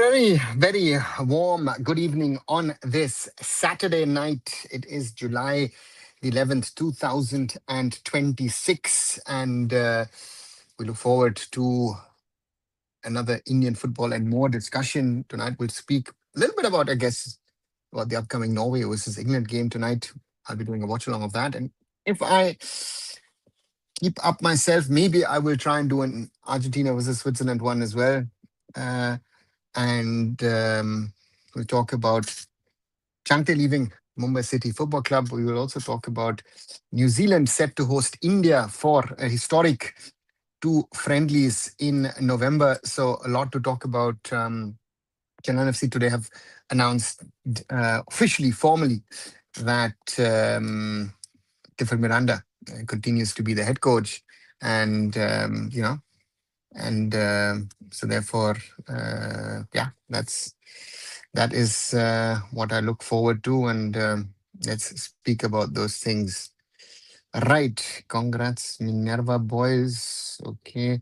Very, very warm good evening on this Saturday night. It is July the 11th, 2026. And we look forward to another Indian football and more discussion. Tonight we'll speak a little bit about, I guess, about the upcoming Norway versus England game tonight. I'll be doing a watch along of that. And if I keep up myself, maybe I will try and do an Argentina versus Switzerland one as well. Uh, and we'll talk about Chante leaving Mumbai City Football Club. We will also talk about New Zealand set to host India for a historic two friendlies in November. So a lot to talk about. Chennai FC today have announced officially, formally, that Tiffel Miranda continues to be the head coach. And, so therefore, that is what I look forward to, and let's speak about those things. Right, congrats, Minerva boys. Okay,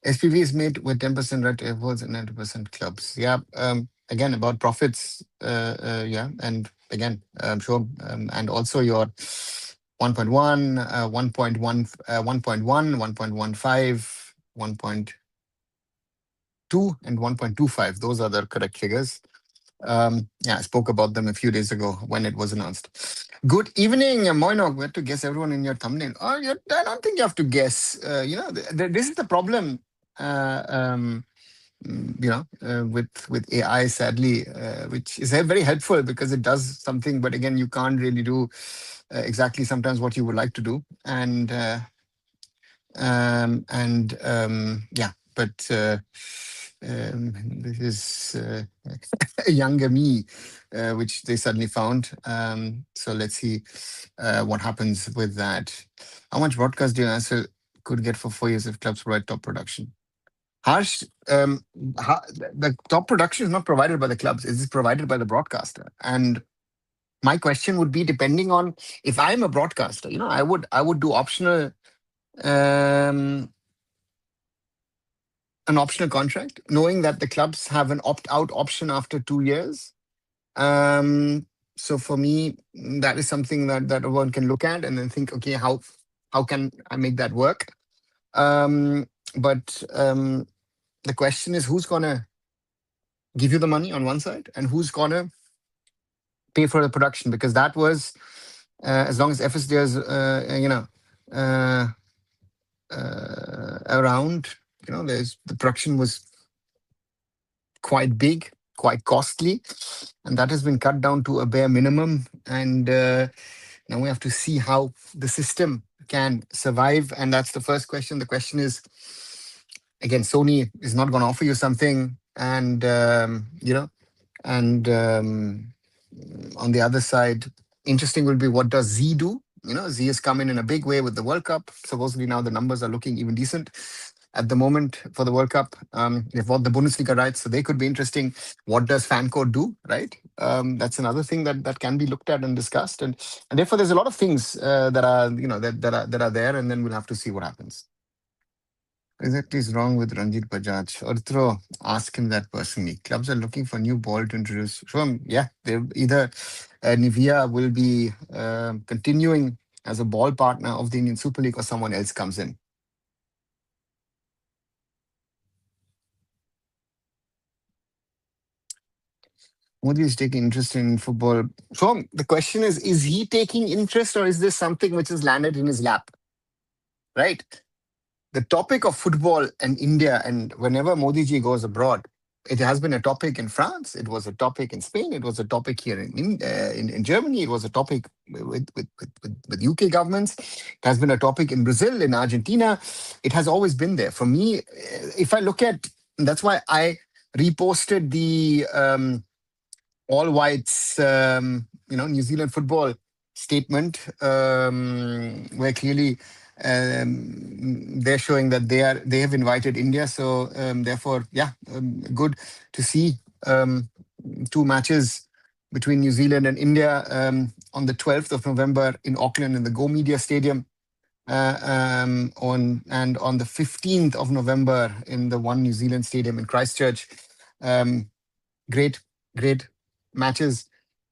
SPV is made with 10% right efforts and 90% clubs. Yeah, again about profits. And again, I'm sure, and also your 1.1, 1.1, 1.1, 1.15, 1.2, and 1.25. Those are the correct figures. I spoke about them a few days ago when it was announced. Good evening, Moinok. We had to guess everyone in your thumbnail. I don't think you have to guess. This is the problem. With AI, sadly, which is very helpful because it does something, but again, you can't really do exactly sometimes what you would like to do. This is a younger me, which they suddenly found. So let's see what happens with that. How much broadcast do you answer could get for 4 years if clubs provide top production? Harsh, the top production is not provided by the clubs; it is provided by the broadcaster. And my question would be, depending on if I'm a broadcaster, I would do optional. An optional contract, knowing that the clubs have an opt-out option after 2 years. So for me, that is something that one can look at and then think, okay, how can I make that work? The question is, who's gonna give you the money on one side, and who's gonna pay for the production? Because that was, as long as FSD is, around. The production was quite big, quite costly, and that has been cut down to a bare minimum. And now we have to see how the system can survive. And that's the first question. The question is, again, Sony is not going to offer you something, and on the other side, interesting will be, what does Z do? Z has come in a big way with the World Cup. Supposedly now the numbers are looking even decent at the moment for the World Cup. They've bought the Bundesliga rights, so they could be interesting. What does FanCode do, right? That's another thing that can be looked at and discussed. And therefore, there's a lot of things that are there, and then we'll have to see what happens. Exactly is wrong with Ranjit Bajaj. Arthro, ask him that personally. Clubs are looking for new ball to introduce. Sure, yeah, either Nivea will be continuing as a ball partner of the Indian Super League, or someone else comes in. Modi is taking interest in football. So the question is he taking interest, or is this something which has landed in his lap? Right? The topic of football and India, and whenever Modi ji goes abroad, it has been a topic in France. It was a topic in Spain. It was a topic here in Germany. It was a topic with UK governments. It has been a topic in Brazil, in Argentina. It has always been there. For me, if I look at, that's why I reposted the all whites, New Zealand football statement, where clearly they're showing that they have invited India. So therefore, good to see two matches between New Zealand and India on the 12th of November in Auckland in the Go Media Stadium. On the 15th of November in the One New Zealand Stadium in Christchurch. great, great matches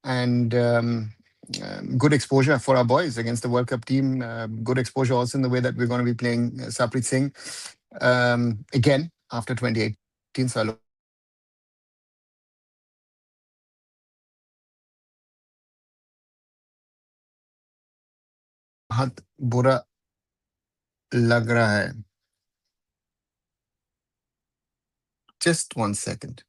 and good exposure for our boys against the World Cup team. Good exposure also in the way that we're going to be playing Sarpreet Singh again after 2018. So I look forward to that. बहुत बुरा लग रहा है. Just 1 second.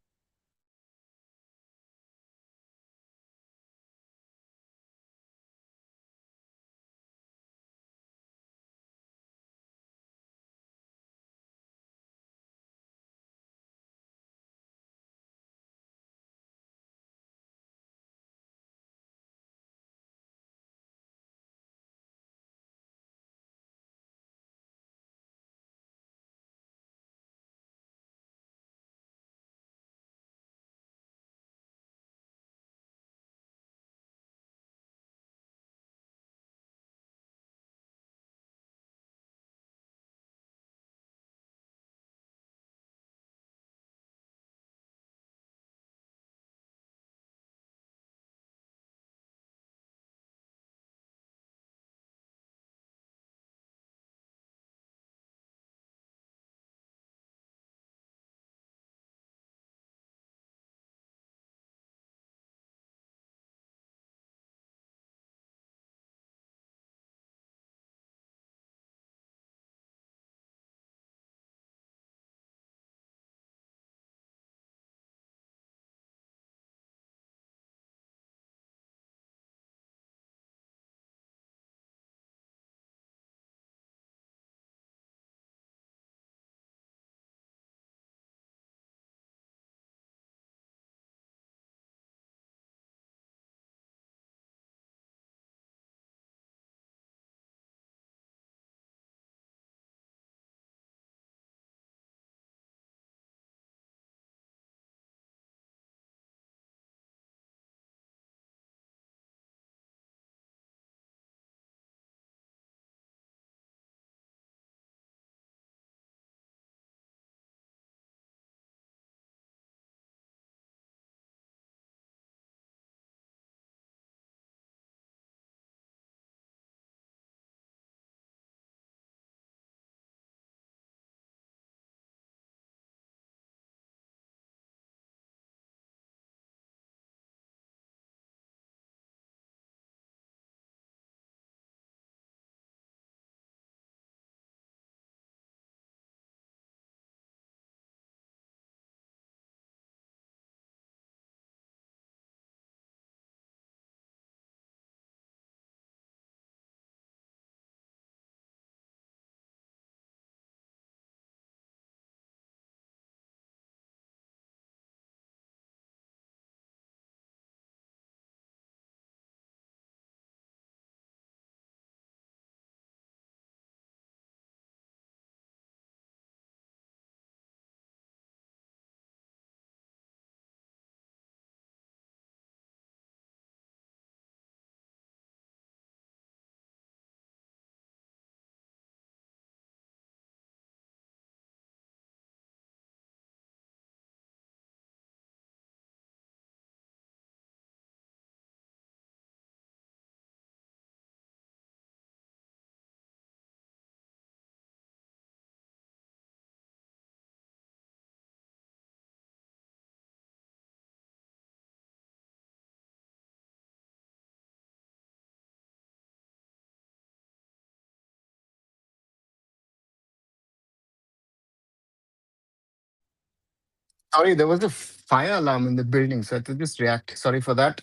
Sorry, there was a fire alarm in the building, so I had to just react. Sorry for that.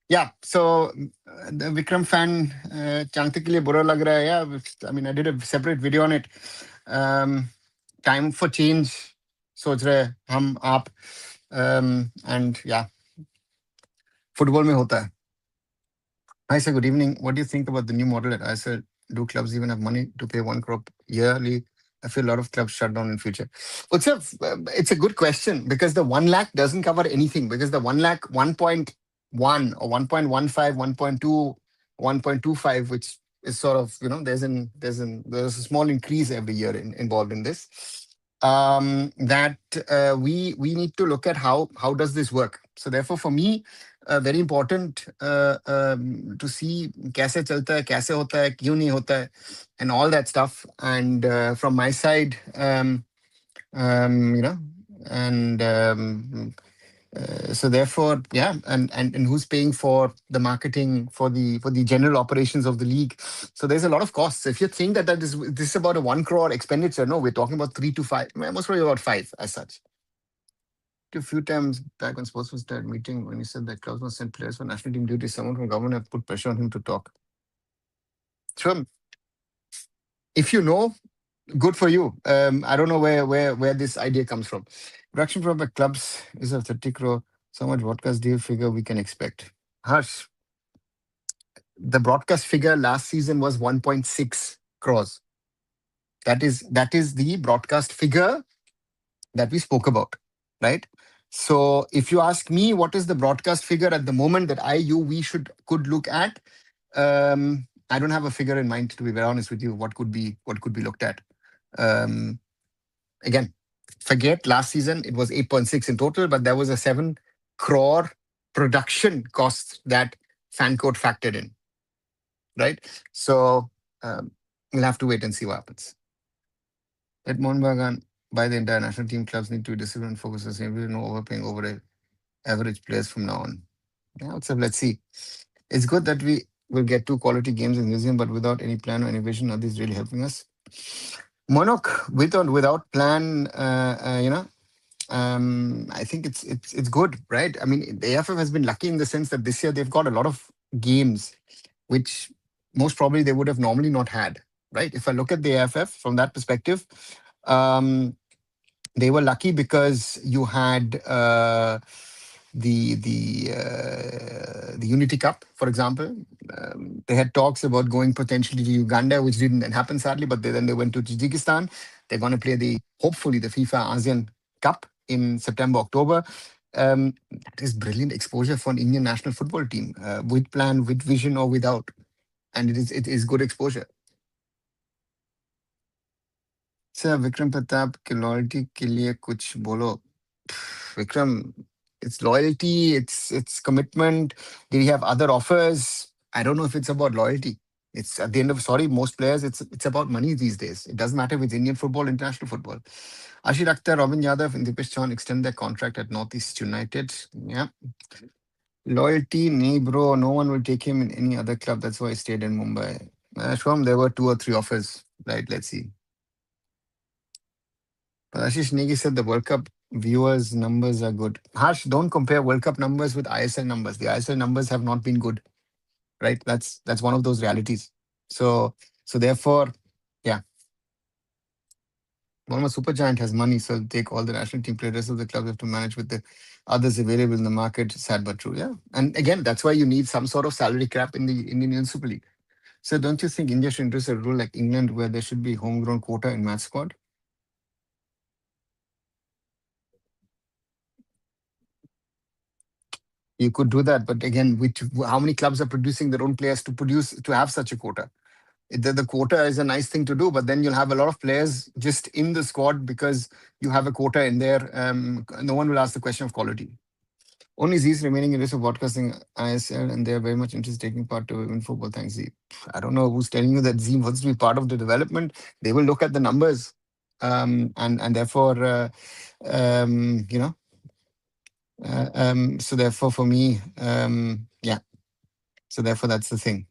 Yeah. So the Vikram fan, Chhangte के लिए बुरा लग रहा है. Yeah, I mean, I did a separate video on it. Um, Time for change. सोच रहे हैं हम आप. And yeah, football में होता है. Hi, sir. Good evening. What do you think about the new model at ISL? Do clubs even have money to pay 1 crore yearly? I feel a lot of clubs shut down in future. It's a good question because the 1 lakh doesn't cover anything because the 1 lakh, 1.1 or 1.15, 1.2, 1.25, which is sort of, there's a small increase every year involved in this. that we need to look at how does this work. So therefore, for me, very important to see कैसे चलता है, कैसे होता है, क्यों नहीं होता है, and all that stuff. And from my side, you know, and so therefore, yeah, and who's paying for the marketing for the general operations of the league? So there's a lot of costs. If you think that this is about a 1 crore expenditure, no, we're talking about 3 to 5, most probably about five as such. A few times back when sports was started meeting, when he said that clubs must send players for national team duty, someone from government have put pressure on him to talk. So if you know, good for you. I don't know where this idea comes from. Production from the clubs is of 30 crore. So much broadcast deal figure we can expect. Harsh, the broadcast figure last season was 1.6 crores. That is the broadcast figure that we spoke about, right? So if you ask me, what is the broadcast figure at the moment that we could look at? I don't have a figure in mind, to be very honest with you. What could be looked at? Um, Again, forget last season, it was 8.6 in total, but there was a 7 crore production cost that Fancourt factored in, right? So we'll have to wait and see what happens. At Monbagan, by the entire national team, clubs need to be disciplined and focus on sustainability, no overpaying over average players from now on. Yeah, so let's see. It's good that we will get two quality games in museum, but without any plan or any vision, are these really helping us? Monok, with or without plan, I think it's good, right? I mean, the AFF has been lucky in the sense that this year they've got a lot of games, which most probably they would have normally not had, right? If I look at the AFF from that perspective, um, they were lucky because you had the Unity Cup, for example. They had talks about going potentially to Uganda, which didn't happen sadly, but then they went to Tajikistan. They're going to play hopefully the FIFA ASEAN Cup in September, October. That is brilliant exposure for an Indian national football team, with plan, with vision, or without, and it is good exposure. Sir, Vikram Pratap के loyalty के लिए कुछ बोलो. Vikram, it's loyalty, it's commitment. Did he have other offers? I don't know if it's about loyalty. It's at the end of sorry, most players, it's about money these days. It doesn't matter if it's Indian football, international football. Ashir Akhtar, Robin Yadav, and Dipesh Chauhan extend their contract at Northeast United. Yeah. Loyalty, nee, bro. No one will take him in any other club. That's why he stayed in Mumbai. Shwam, there were 2 or 3 offers. Right, let's see. But Ashish Negi said the World Cup viewers numbers are good. Harsh, don't compare World Cup numbers with ISL numbers. The ISL numbers have not been good, right? That's one of those realities. So therefore, yeah, Burma Supergiant has money, so take all the national team players of the clubs have to manage with the others available in the market. Sad but true, yeah. And again, that's why you need some sort of salary cap in the Indian Super League. So don't you think India should introduce a rule like England where there should be homegrown quota in match squad? You could do that, but again, how many clubs are producing their own players to have such a quota? The quota is a nice thing to do, but then you'll have a lot of players just in the squad because you have a quota in there. No one will ask the question of quality. Only Z's remaining in race of broadcasting ISL, and they are very much interested in taking part to women football. Thanks, Z. I don't know who's telling you that Z wants to be part of the development. They will look at the numbers, and therefore, you know. So therefore, for me, yeah. So therefore, that's the thing.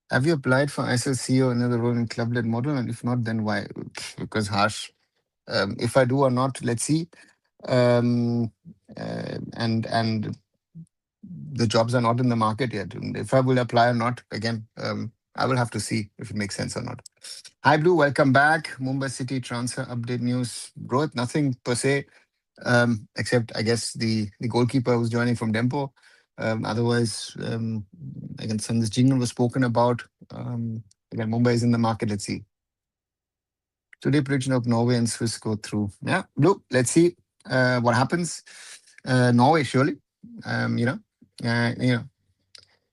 Have you applied for ISL CEO another role in club-led model? And if not, then why? Because harsh. If I do or not, let's see. And the jobs are not in the market yet. And if I will apply or not, again, I will have to see if it makes sense or not. Hi Blue, welcome back. Mumbai City transfer update news. Rohit, nothing per se, except I guess the goalkeeper who's joining from Dempo. Otherwise, again, Sanders Jingle was spoken about. Again, Mumbai is in the market. Let's see. Today, prediction of Norway and Swiss go through. Yeah, Blue, let's see what happens. Norway, surely. Um, you know, you know,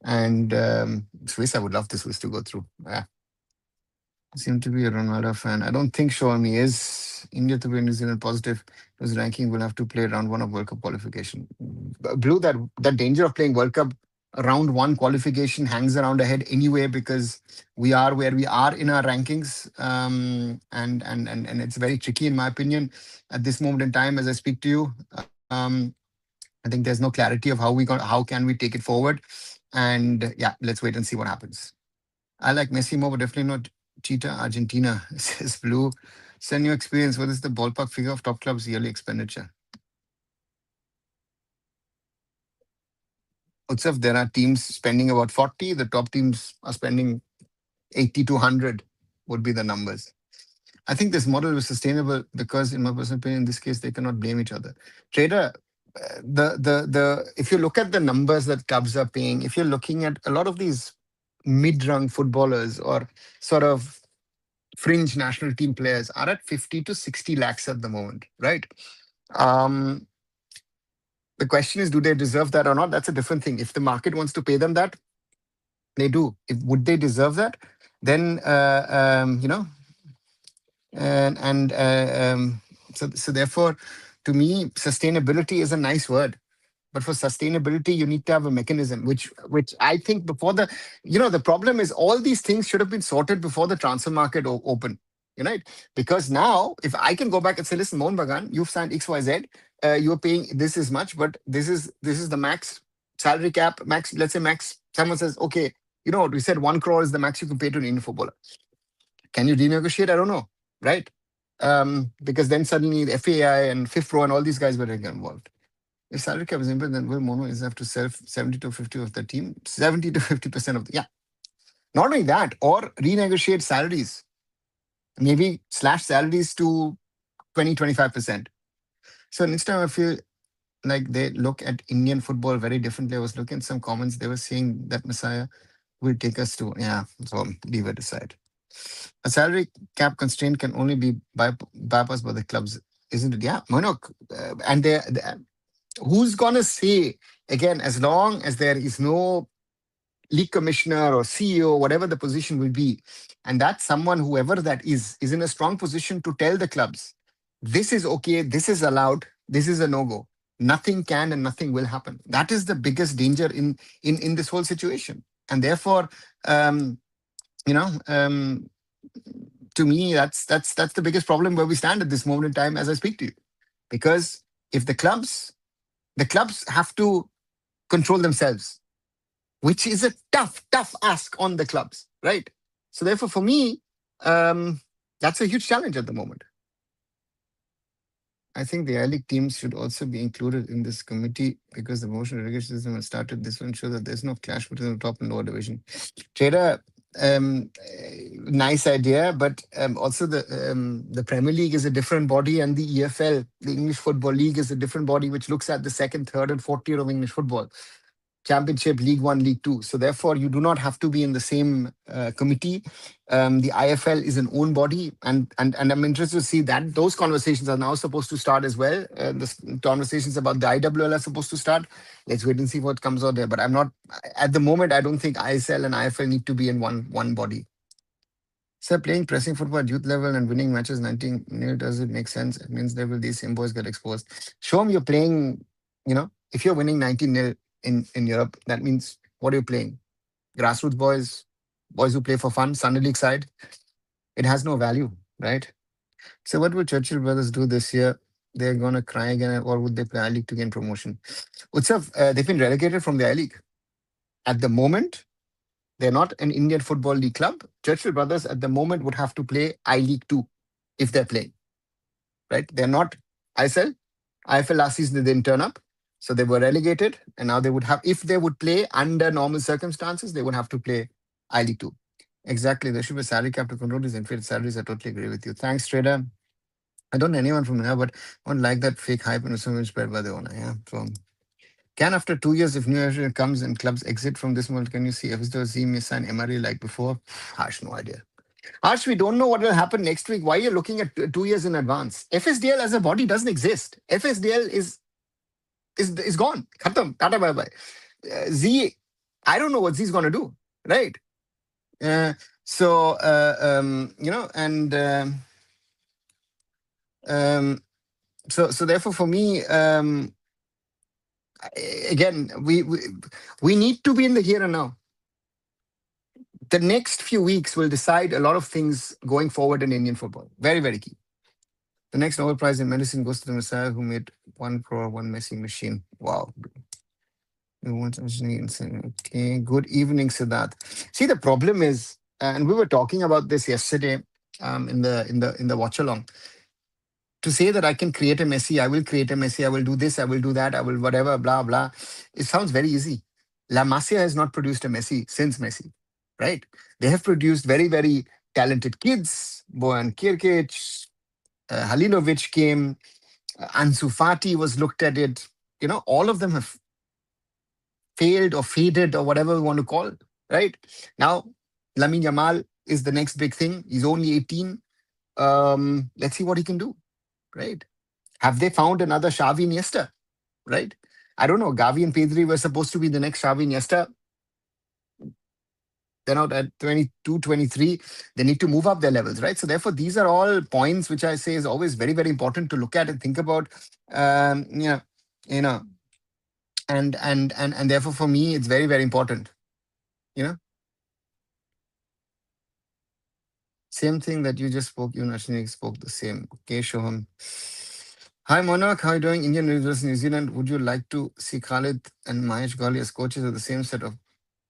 and Swiss, I would love the Swiss to go through. Yeah. Seem to be a Ronaldo fan. I don't think so. He is. India to be New Zealand positive. His ranking will have to play round one of World Cup qualification. Blue, that danger of playing World Cup round one qualification hangs around ahead anyway because we are where we are in our rankings, and it's very tricky in my opinion at this moment in time as I speak to you. I think there's no clarity of how can we take it forward, and yeah, let's wait and see what happens. I like Messi more, but definitely not Cheetah Argentina, says Blue. Send your experience. What is the ballpark figure of top clubs' yearly expenditure? Utsav, there are teams spending about 40. The top teams are spending 80 to 100 would be the numbers. I think this model is sustainable because, in my personal opinion, in this case, they cannot blame each other. Trader, if you look at the numbers that clubs are paying, if you're looking at a lot of these mid-rung footballers or sort of fringe national team players are at 50 to 60 lakhs at the moment, right? Um, the question is, do they deserve that or not? That's a different thing. If the market wants to pay them that, they do. If would they deserve that? Then so therefore, to me, sustainability is a nice word. But for sustainability, you need to have a mechanism, which I think before the problem is all these things should have been sorted before the transfer market open. Right? Because now, if I can go back and say, listen, Mohan Bagan, you've signed XYZ, you're paying this is much, but this is the max salary cap, max, let's say max. Someone says, okay, you know what, we said 1 crore is the max you can pay to an Indian footballer. Can you renegotiate? I don't know. Right? Because then suddenly the FAI and FIFPro and all these guys were getting involved. If salary cap is impaired, then will Mono is have to sell 70 to 50 of the team, 70 to 50% of the, yeah. Not only that, or renegotiate salaries, maybe slash salaries to 20, 25%. So next time I feel like they look at Indian football very differently. I was looking at some comments, they were saying that Messiah will take us to, yeah, so leave it aside. A salary cap constraint can only be bypassed by the clubs, isn't it? Yeah, Monok. And who's going to say, again, as long as there is no league commissioner or CEO, whatever the position will be, and that someone, whoever that is in a strong position to tell the clubs, this is okay, this is allowed, this is a no-go. Nothing can and nothing will happen. That is the biggest danger in this whole situation. And therefore, um, you know, to me, that's the biggest problem where we stand at this moment in time as I speak to you. Because if the clubs have to control themselves, which is a tough ask on the clubs, right? So therefore, for me, that's a huge challenge at the moment. I think the I-League teams should also be included in this committee because the motion relegation system has started. This will ensure that there's no clash between the top and lower division. Trader, nice idea, but also the Premier League is a different body, and the EFL, the English Football League, is a different body which looks at the second, third, and fourth tier of English football. Championship, League One, League Two. So therefore, you do not have to be in the same committee. The IFL is an own body, and I'm interested to see that those conversations are now supposed to start as well. The conversations about the IWL are supposed to start. Let's wait and see what comes out there. But I'm not at the moment. I don't think ISL and IFL need to be in one body. So playing pressing football at youth level and winning matches 19 nil, does it make sense? It means there will these same boys get exposed. Show them you're playing, if you're winning 19 nil in Europe, that means what are you playing? Grassroots boys who play for fun, Sunday League side. It has no value, right? So what will Churchill brothers do this year? They're gonna cry again, or would they play I League to gain promotion? Utsav, they've been relegated from the I League. At the moment, they're not an Indian Football League club. Churchill brothers at the moment would have to play I League 2 if they're playing, right? They're not ISL. IFL last season they didn't turn up. So they were relegated, and now they would have, if they would play under normal circumstances, they would have to play I League 2. Exactly. There should be a salary cap to control these inflated salaries. I totally agree with you. Thanks, Trader. I don't know anyone from here, but I don't like that fake hype and so much spread by the owner. Yeah. So, can after 2 years, if new ownership comes and clubs exit from this model, can you see if the see me sign MRE like before? Harsh, no idea. Harsh, we don't know what will happen next week. Why are you looking at 2 years in advance? FSDL as a body doesn't exist. FSDL is gone. Khatam. Tata bye bye. Z, I don't know what Z's going to do, right? So, and um, so therefore, for me, again, we need to be in the here and now. The next few weeks will decide a lot of things going forward in Indian football. Very, very key. The next Nobel Prize in medicine goes to the Messiah who made one pro, one Messi machine. Wow. Okay. Good evening, Siddharth. See, the problem is, and we were talking about this yesterday, in the watch along. To say that I can create a Messi, I will create a Messi, I will do this, I will do that, I will whatever, blah blah. It sounds very easy. La Masia has not produced a Messi since Messi, right? They have produced very, very talented kids. Bojan Kirkic, Halilovic came, Ansu Fati was looked at it. All of them have failed or faded or whatever we want to call it, right? Now, Lamine Yamal is the next big thing. He's only 18. Let's see what he can do, right? Have they found another Xavi Iniesta, right? I don't know. Gavi and Pedri were supposed to be the next Xavi Iniesta. They're not at 22, 23. They need to move up their levels, right? So therefore, these are all points which I say is always very, very important to look at and think about. Um, you know, you know, and therefore for me, it's very, very important. You know, same thing that you just spoke. You actually spoke the same. Okay, Shoham. Hi, Monarch. How are you doing? Indian University New Zealand. Would you like to see Khalid and Mahesh Gali as coaches of the same set of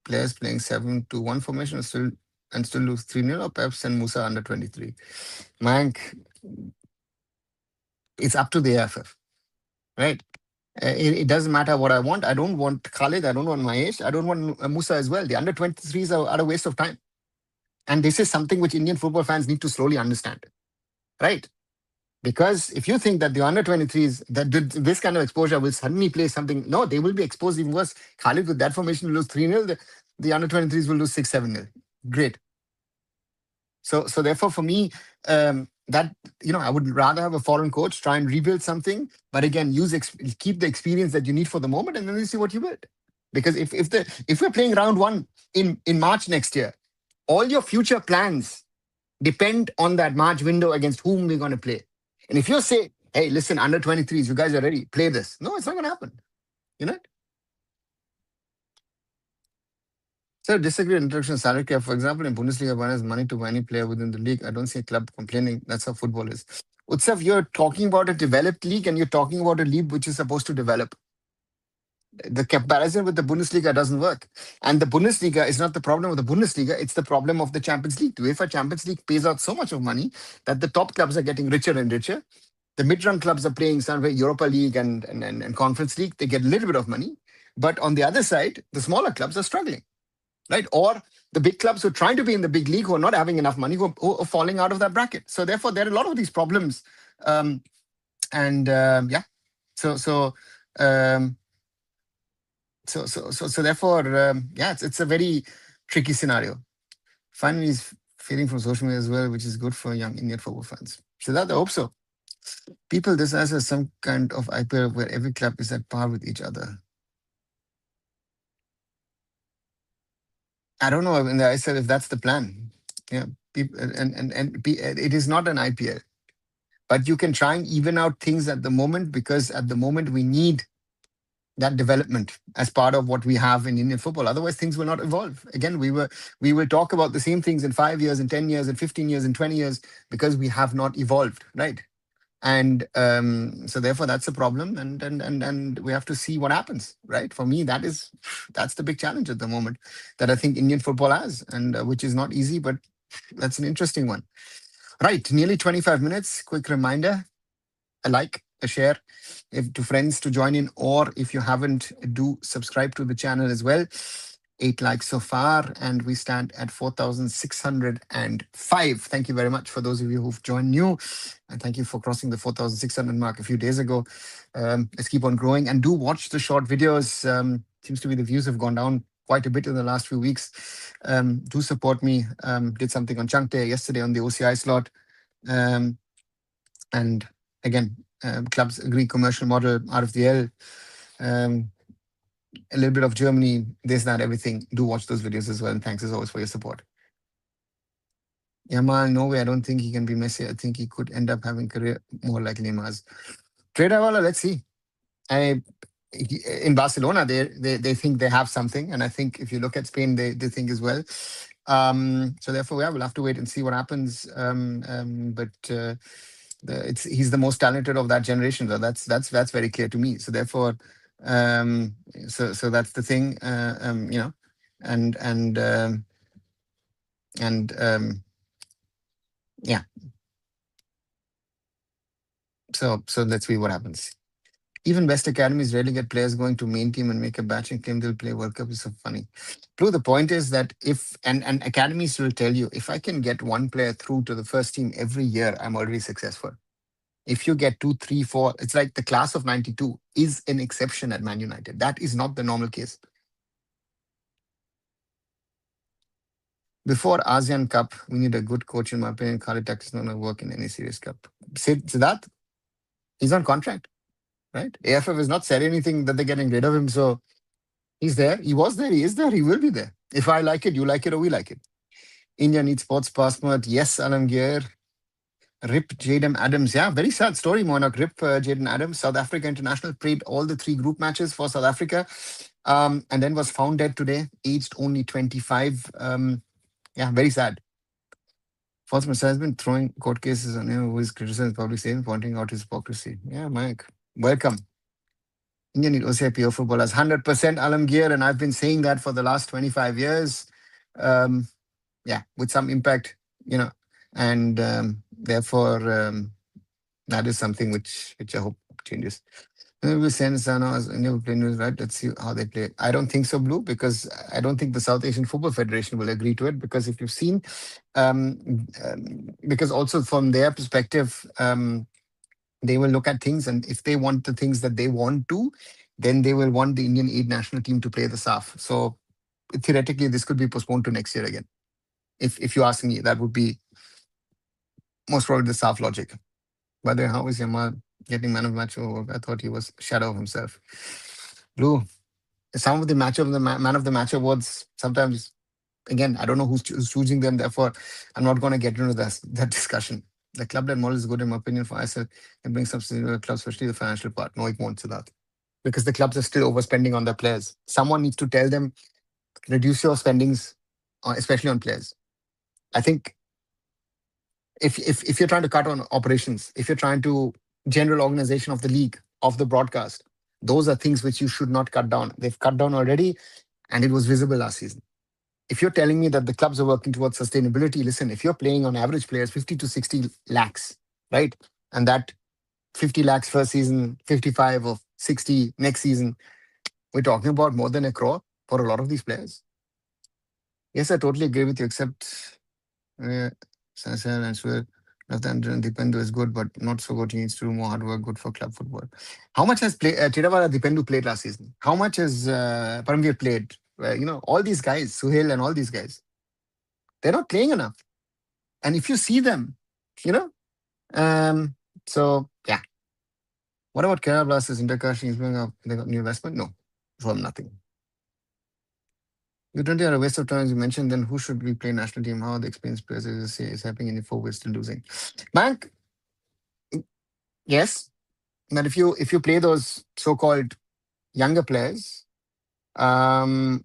players playing 7-1 formation and still lose 3-0, or perhaps send Musa under 23? Mank, it's up to the AIFF, right? It doesn't matter what I want. I don't want Khalid. I don't want Mahesh. I don't want Musa as well. The under 23s are a waste of time. And this is something which Indian football fans need to slowly understand, right? Because if you think that the under 23s, that this kind of exposure will suddenly play something, no, they will be exposed even worse. Khalid with that formation will lose 3-0. The under 23s will lose 6-7-0. Great. So therefore, for me, that I would rather have a foreign coach try and rebuild something, but again, keep the experience that you need for the moment, and then you see what you build. Because if we're playing round one in March next year, all your future plans depend on that March window against whom we're going to play. And if you say, "Hey, listen, under 23s, you guys are ready, play this," no, it's not going to happen. You know. So disagree introduction salary cap. For example, in Bundesliga, one has money to buy any player within the league. I don't see a club complaining. That's how football is. Utsav, you're talking about a developed league and you're talking about a league which is supposed to develop. The comparison with the Bundesliga doesn't work. And the Bundesliga is not the problem of the Bundesliga, it's the problem of the Champions League. The UEFA Champions League pays out so much of money that the top clubs are getting richer and richer. The mid-run clubs are playing some Europa League and Conference League. They get a little bit of money. But on the other side, the smaller clubs are struggling, right? Or the big clubs who are trying to be in the big league who are not having enough money, who are falling out of that bracket. So therefore, there are a lot of these problems. Yeah. So so um, so therefore, yeah, it's a very tricky scenario. Finally, is fading from social media as well, which is good for young Indian football fans. So that I hope so. People desire some kind of IPL where every club is at par with each other. I don't know. And I said if that's the plan, yeah, people and it is not an IPL, but you can try and even out things at the moment, because at the moment we need that development as part of what we have in Indian football. Otherwise, things will not evolve. Again, we will talk about the same things in 5 years, in 10 years, in 15 years, in 20 years, because we have not evolved, right? And so therefore that's a problem, and we have to see what happens, right? For me, that's the big challenge at the moment that I think Indian football has, and which is not easy, but that's an interesting one. Right, nearly 25 minutes. Quick reminder: a like, a share, if to friends to join in, or if you haven't, do subscribe to the channel as well. 8 likes so far, and we stand at 4,605. Thank you very much for those of you who've joined new, and thank you for crossing the 4,600 mark a few days ago. Let's keep on growing, and do watch the short videos. Seems to be the views have gone down quite a bit in the last few weeks. Do support me. Did something on Chunk Day yesterday on the OCI slot. And again, clubs agree commercial model, RFDL, a little bit of Germany, this, that, everything. Do watch those videos as well. And thanks as always for your support. Yamal, no way. I don't think he can be Messi. I think he could end up having career more like Neymar's. Trade let's see. I in Barcelona, they think they have something, and I think if you look at Spain, they think as well. So therefore, yeah, we'll have to wait and see what happens. But it's he's the most talented of that generation, so that's very clear to me. So therefore, so that's the thing, and and yeah. So let's see what happens. Even best academies rarely get players going to main team and make a batch and claim they'll play World Cup. Is so funny. Blue, the point is that if and academies will tell you if I can get one player through to the first team every year, I'm already successful. If you get two, three, four, it's like the class of '92 is an exception at Man United. That is not the normal case. Before ASEAN Cup, we need a good coach, in my opinion. Khalid Takis is not going to work in any serious cup. Siddharth, he's on contract, right? AFF has not said anything that they're getting rid of him. So he's there. He was there. He is there. He will be there. If I like it, you like it, or we like it. India needs sports passport. Yes, Alamgir. Rip Jaden Adams. Yeah, very sad story, Monarch. Rip Jaden Adams. South Africa International played all the three group matches for South Africa, and then was found dead today, aged only 25. Yeah, very sad. False has been throwing court cases on him who is criticized public statement, pointing out his hypocrisy. Yeah, Mike. Welcome. India need OCIPO footballers. 100% Alamgir, and I've been saying that for the last 25 years. Um, yeah, with some impact, and therefore that is something which I hope changes. We send Sana India play news, right? Let's see how they play. I don't think so, Blue, because I don't think the South Asian Football Federation will agree to it. Because if you've seen, because also from their perspective, they will look at things, and if they want the things that they want to, then they will want the Indian A national team to play the SAF. So theoretically, this could be postponed to next year again. If you ask me, that would be most probably the SAF logic. By the way, how is Yamal getting man of the match award? I thought he was shadow of himself. Blue, some of the man of the match awards sometimes, again, I don't know who's choosing them. Therefore, I'm not going to get into that discussion. The club led model is good in my opinion for ISL. It brings some to the club, especially the financial part. No, it won't, Siddharth. Because the clubs are still overspending on their players. Someone needs to tell them, reduce your spendings, especially on players. I think if you're trying to cut on operations, if you're trying to general organization of the league, of the broadcast, those are things which you should not cut down. They've cut down already, and it was visible last season. If you're telling me that the clubs are working towards sustainability, listen, if you're playing on average players 50 to 60 lakhs, right? And that 50 lakhs first season, 55 or 60 next season, we're talking about more than a crore for a lot of these players. Yes, I totally agree with you, except Sasha and Swear. Dipendu is good, but not so good. He needs to do more hard work. Good for club football. How much has Tiravara Dipendu played last season? How much has Paramveer played? All these guys, Suhail and all these guys, they're not playing enough. And if you see them, you know, so yeah. What about Kerala Blasters Intercashing is going up? They got new investment? No, from nothing. You don't are a waste of time, as you mentioned. Then who should we play national team? How are the experienced players is happening in the four we're still losing? Bank, yes, but if you play those so-called younger players, um,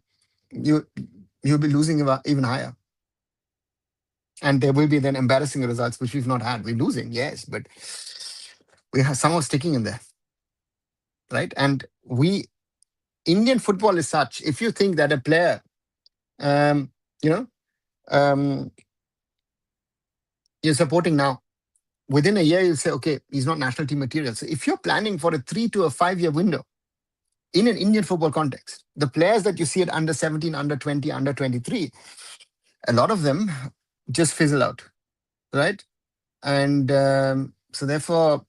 you you'll be losing even higher, and there will be then embarrassing results which we've not had. We're losing, yes, but we have somehow sticking in there, right? And Indian football is such. If you think that a player, um, you know, um, you're supporting now, within a year, you'll say, okay, he's not national team material. So if you're planning for a 3 to a 5 year window in an Indian football context, the players that you see at under 17, under 20, under 23, a lot of them just fizzle out, right? And so therefore,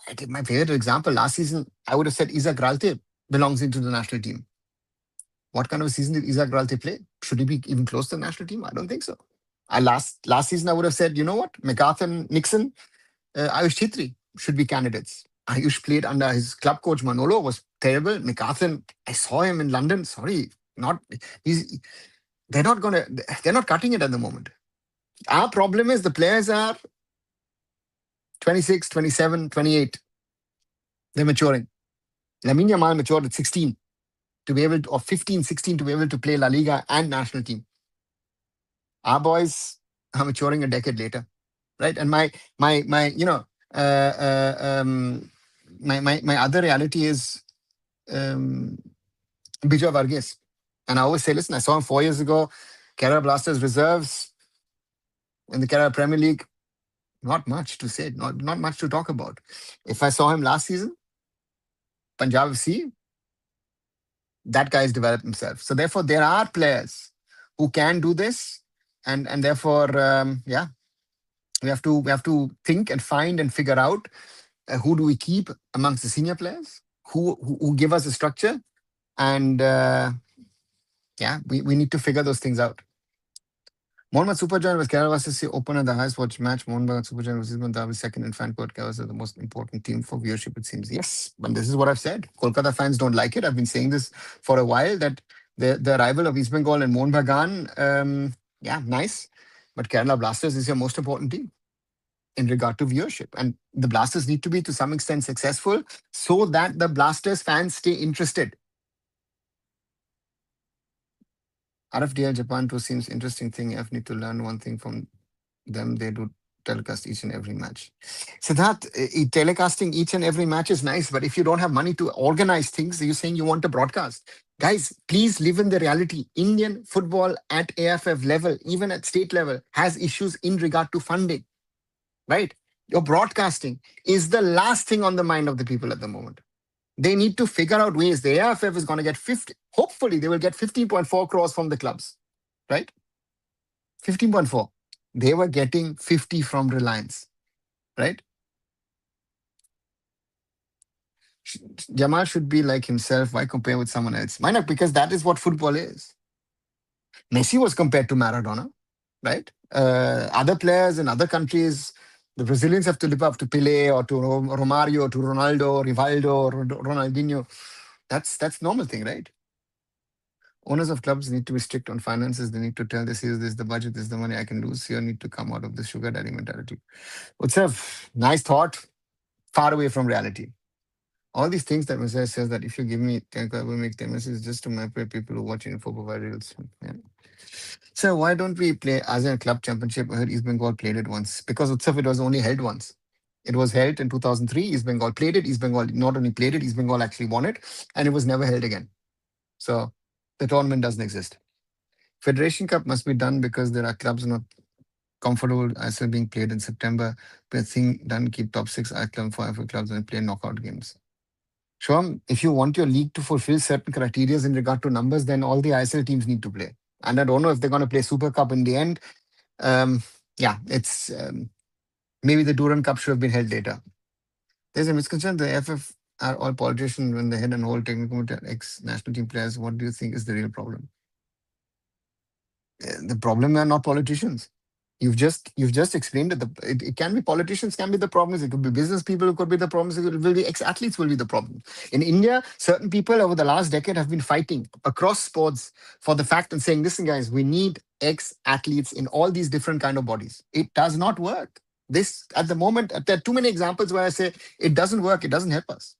I take my favorite example. Last season, I would have said Isak Ralte belongs into the national team. What kind of a season did Isak Ralte play? Should he be even close to the national team? I don't think so. Last season, I would have said, you know what? McCarthy, Nixon, Ayush Chitri should be candidates. Ayush played under his club coach Manolo, was terrible. McCarthy, I saw him in London. Sorry, not he's they're not cutting it at the moment. Our problem is the players are 26, 27, 28. They're maturing. Lamine Yamal matured at 16 to be able to, or 15, 16 to be able to play La Liga and national team. Our boys are maturing a decade later, right? And my my other reality is um, Bija Varghese. And I always say, listen, I saw him 4 years ago, Kerala Blasters reserves in the Kerala Premier League. Not much to say, not much to talk about. If I saw him last season, Punjab FC, that guy's developed himself. So therefore, there are players who can do this, and therefore, yeah, we have to think and find and figure out who do we keep amongst the senior players, who give us a structure, and yeah, we need to figure those things out. Mohammad Superjohn was Kerala versus the opener, the highest watched match. Mohammad Superjohn versus Davi second in fan court. Kerala is the most important team for viewership, it seems. Yes, but this is what I've said. Kolkata fans don't like it. I've been saying this for a while that the arrival of East Bengal and Mohun Bagan, yeah, nice. But Kerala Blasters is your most important team in regard to viewership. And the Blasters need to be to some extent successful so that the Blasters fans stay interested. RFDL Japan too seems interesting thing. I need to learn one thing from them. They do telecast each and every match. Siddharth, telecasting each and every match is nice, but if you don't have money to organize things, you're saying you want to broadcast. Guys, please live in the reality. Indian football at AIFF level, even at state level, has issues in regard to funding, right? Your broadcasting is the last thing on the mind of the people at the moment. They need to figure out ways. The AIFF is going to get 50, hopefully they will get 15.4 crores from the clubs, right? 15.4. They were getting 50 from Reliance, right? Jamal should be like himself. Why compare with someone else? Why not? Because that is what football is. Messi was compared to Maradona, right? Other players in other countries, the Brazilians have to live up to Pele or to Romario, to Ronaldo, Rivaldo, Ronaldinho. That's normal thing, right? Owners of clubs need to be strict on finances. They need to tell this is the budget, this is the money I can lose. You need to come out of this sugar daddy mentality. What's a nice thought, far away from reality. All these things that Messiah says that if you give me 10, I will make 10 messages just to manipulate people who watch info provide reels. Yeah. So why don't we play ASEAN Club Championship? I heard East Bengal played it once because Utsav it was only held once. It was held in 2003. East Bengal played it. East Bengal not only played it, East Bengal actually won it, and it was never held again. So the tournament doesn't exist. Federation Cup must be done because there are clubs not comfortable ISL being played in September. But thing done, keep top six ISL for clubs and play knockout games. Sure, if you want your league to fulfill certain criteria in regard to numbers, then all the ISL teams need to play. And I don't know if they're going to play Super Cup in the end. Yeah, it's maybe the Duran Cup should have been held later. There's a misconception the AFF are all politicians when they head and hold technical ex-national team players. What do you think is the real problem? The problem are not politicians. You've just explained it. It can be politicians, can be the problems. It could be business people who could be the problems. It will be ex-athletes will be the problem. In India, certain people over the last decade have been fighting across sports for the fact and saying, listen, guys, we need ex-athletes in all these different kind of bodies. It does not work. This at the moment, there are too many examples where I say it doesn't work, it doesn't help us.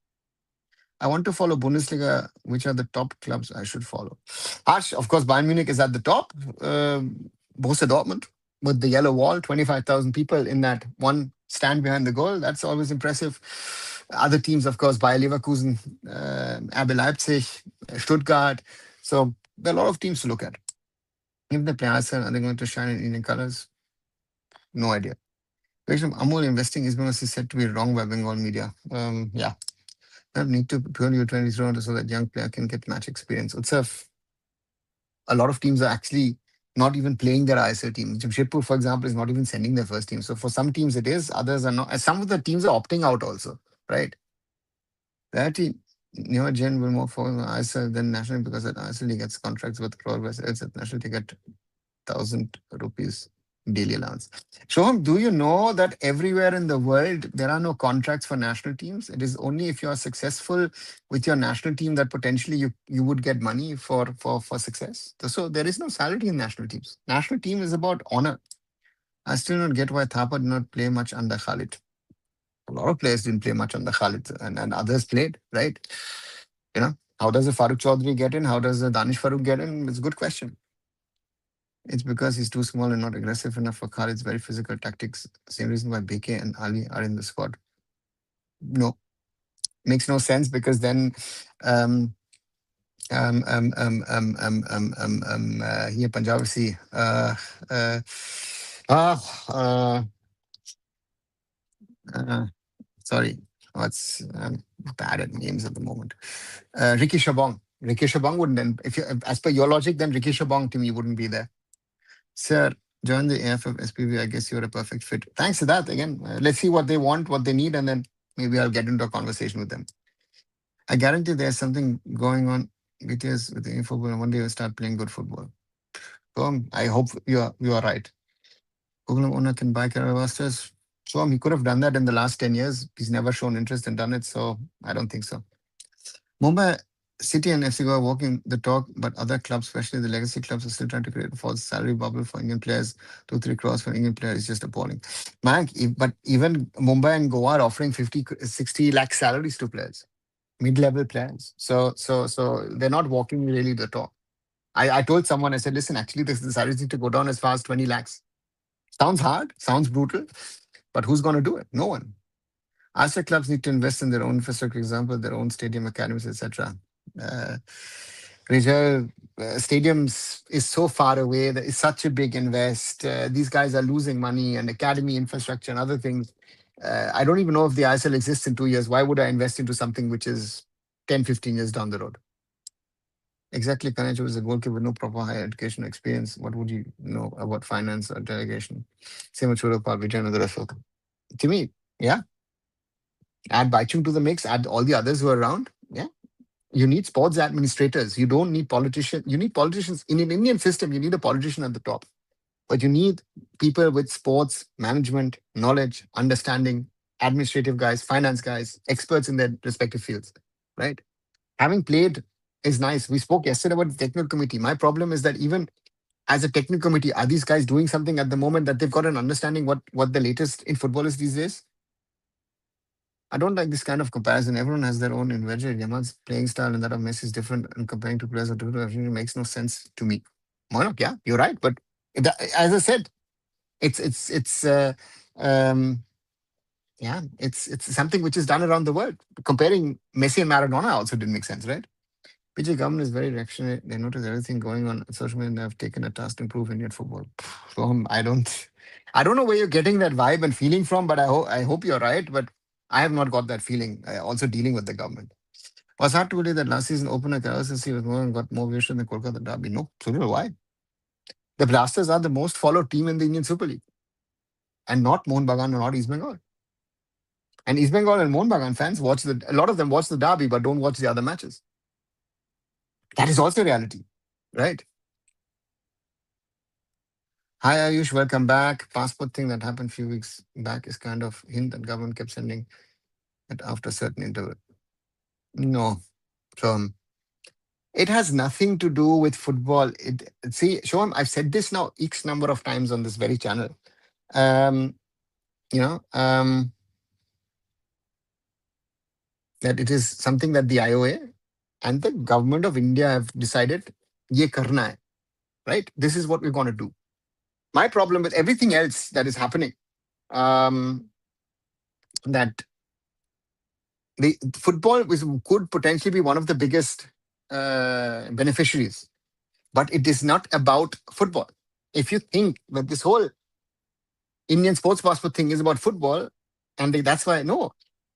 I want to follow Bundesliga. Which are the top clubs I should follow? Harsh, of course, Bayern Munich is at the top. Borussia Dortmund with the yellow wall, 25,000 people in that one stand behind the goal. That's always impressive. Other teams, of course, Bayer Leverkusen, RB Leipzig, Stuttgart. So there are a lot of teams to look at. If the players are they going to shine in Indian colors? No idea. Question Amul investing is said to be wrong by Bengal media. Yeah. I need to purely U23 so that young player can get match experience. It's a lot of teams are actually not even playing their ISL team. Jamshedpur, for example, is not even sending their first team. So for some teams it is, others are not. And some of the teams are opting out also, right? That newer gen will more focus on ISL than national because at ISL he gets contracts with progress. Else at national they get 1,000 rupees daily allowance. Shoham, do you know that everywhere in the world there are no contracts for national teams? It is only if you are successful with your national team that potentially you would get money for success. So there is no salary in national teams. National team is about honor. I still don't get why Thapa did not play much under Khalid. A lot of players didn't play much under Khalid, and others played, right? How does the Farooq Chaudhuri get in? How does the Danish Farooq get in? It's a good question. It's because he's too small and not aggressive enough for Khalid's very physical tactics. Same reason why BK and Ali are in the squad. No, makes no sense because then um, here Punjab see uh, ah uh, uh, sorry, what's bad at names at the moment. Ricky Shabong. Ricky Shabong wouldn't then, if you, as per your logic, then Ricky Shabong to me wouldn't be there. Sir, join the AIFF SPV. I guess you're a perfect fit. Thanks for that. Again, let's see what they want, what they need, and then maybe I'll get into a conversation with them. I guarantee there's something going on BTS with the football, and one day you'll start playing good football. So I hope you are right. Google owner can buy Kerala Blasters. So he could have done that in the last 10 years. He's never shown interest and done it, so I don't think so. Mumbai City and FC Goa are walking the talk, but other clubs, especially the legacy clubs, are still trying to create a false salary bubble for Indian players. 2, 3 crores for Indian players is just appalling. Man, but even Mumbai and Goa are offering 50, 60 lakh salaries to players, mid-level players. So they're not walking really the talk. I told someone, I said, listen, actually, the salaries need to go down as far as 20 lakhs. Sounds hard, sounds brutal, but who's going to do it? No one. Asset clubs need to invest in their own infrastructure, example, their own stadium academies, etc. Uh, Rijal, stadiums is so far away. That it's such a big invest. These guys are losing money and academy infrastructure and other things. I don't even know if the ISL exists in 2 years. Why would I invest into something which is 10, 15 years down the road? Exactly, Kanaj was a goalkeeper with no proper higher education experience. What would you know about finance or delegation? Same with Churapal, Vijay, and the rest of them. To me, yeah. Add Baichung to the mix, add all the others who are around. Yeah. You need sports administrators. You don't need politicians. You need politicians. In an Indian system, you need a politician at the top. But you need people with sports management, knowledge, understanding, administrative guys, finance guys, experts in their respective fields, right? Having played is nice. We spoke yesterday about the technical committee. My problem is that even as a technical committee, are these guys doing something at the moment that they've got an understanding what the latest in football is these days? I don't like this kind of comparison. Everyone has their own individual. Yaman's playing style and that of Messi is different, and comparing to players of different it makes no sense to me. Why not? Yeah, you're right. But as I said, it's um, yeah, it's something which is done around the world. Comparing Messi and Maradona also didn't make sense, right? PJ government is very reactionary. They notice everything going on social media and they have taken a task to improve Indian football. So I don't know where you're getting that vibe and feeling from, but I hope you're right. But I have not got that feeling. Also dealing with the government. Was hard to believe that last season opener KLCC was more and got more viewership than Kolkata Derby. No, so why? The Blasters are the most followed team in the Indian Super League, and not Mohun Bagan or not East Bengal. And East Bengal and Mohun Bagan fans a lot of them watch the Derby, but don't watch the other matches. That is also reality, right? Hi Ayush, welcome back. Passport thing that happened a few weeks back is kind of hint that government kept sending it after a certain interval. No, so it has nothing to do with football. See, Shom, I've said this now X number of times on this very channel. Um, you know, that it is something that the IOA and the government of India have decided, ye karna hai, right? This is what we're going to do. My problem with everything else that is happening, that the football could potentially be one of the biggest beneficiaries, but it is not about football. If you think that this whole Indian sports passport thing is about football, and that's why, no,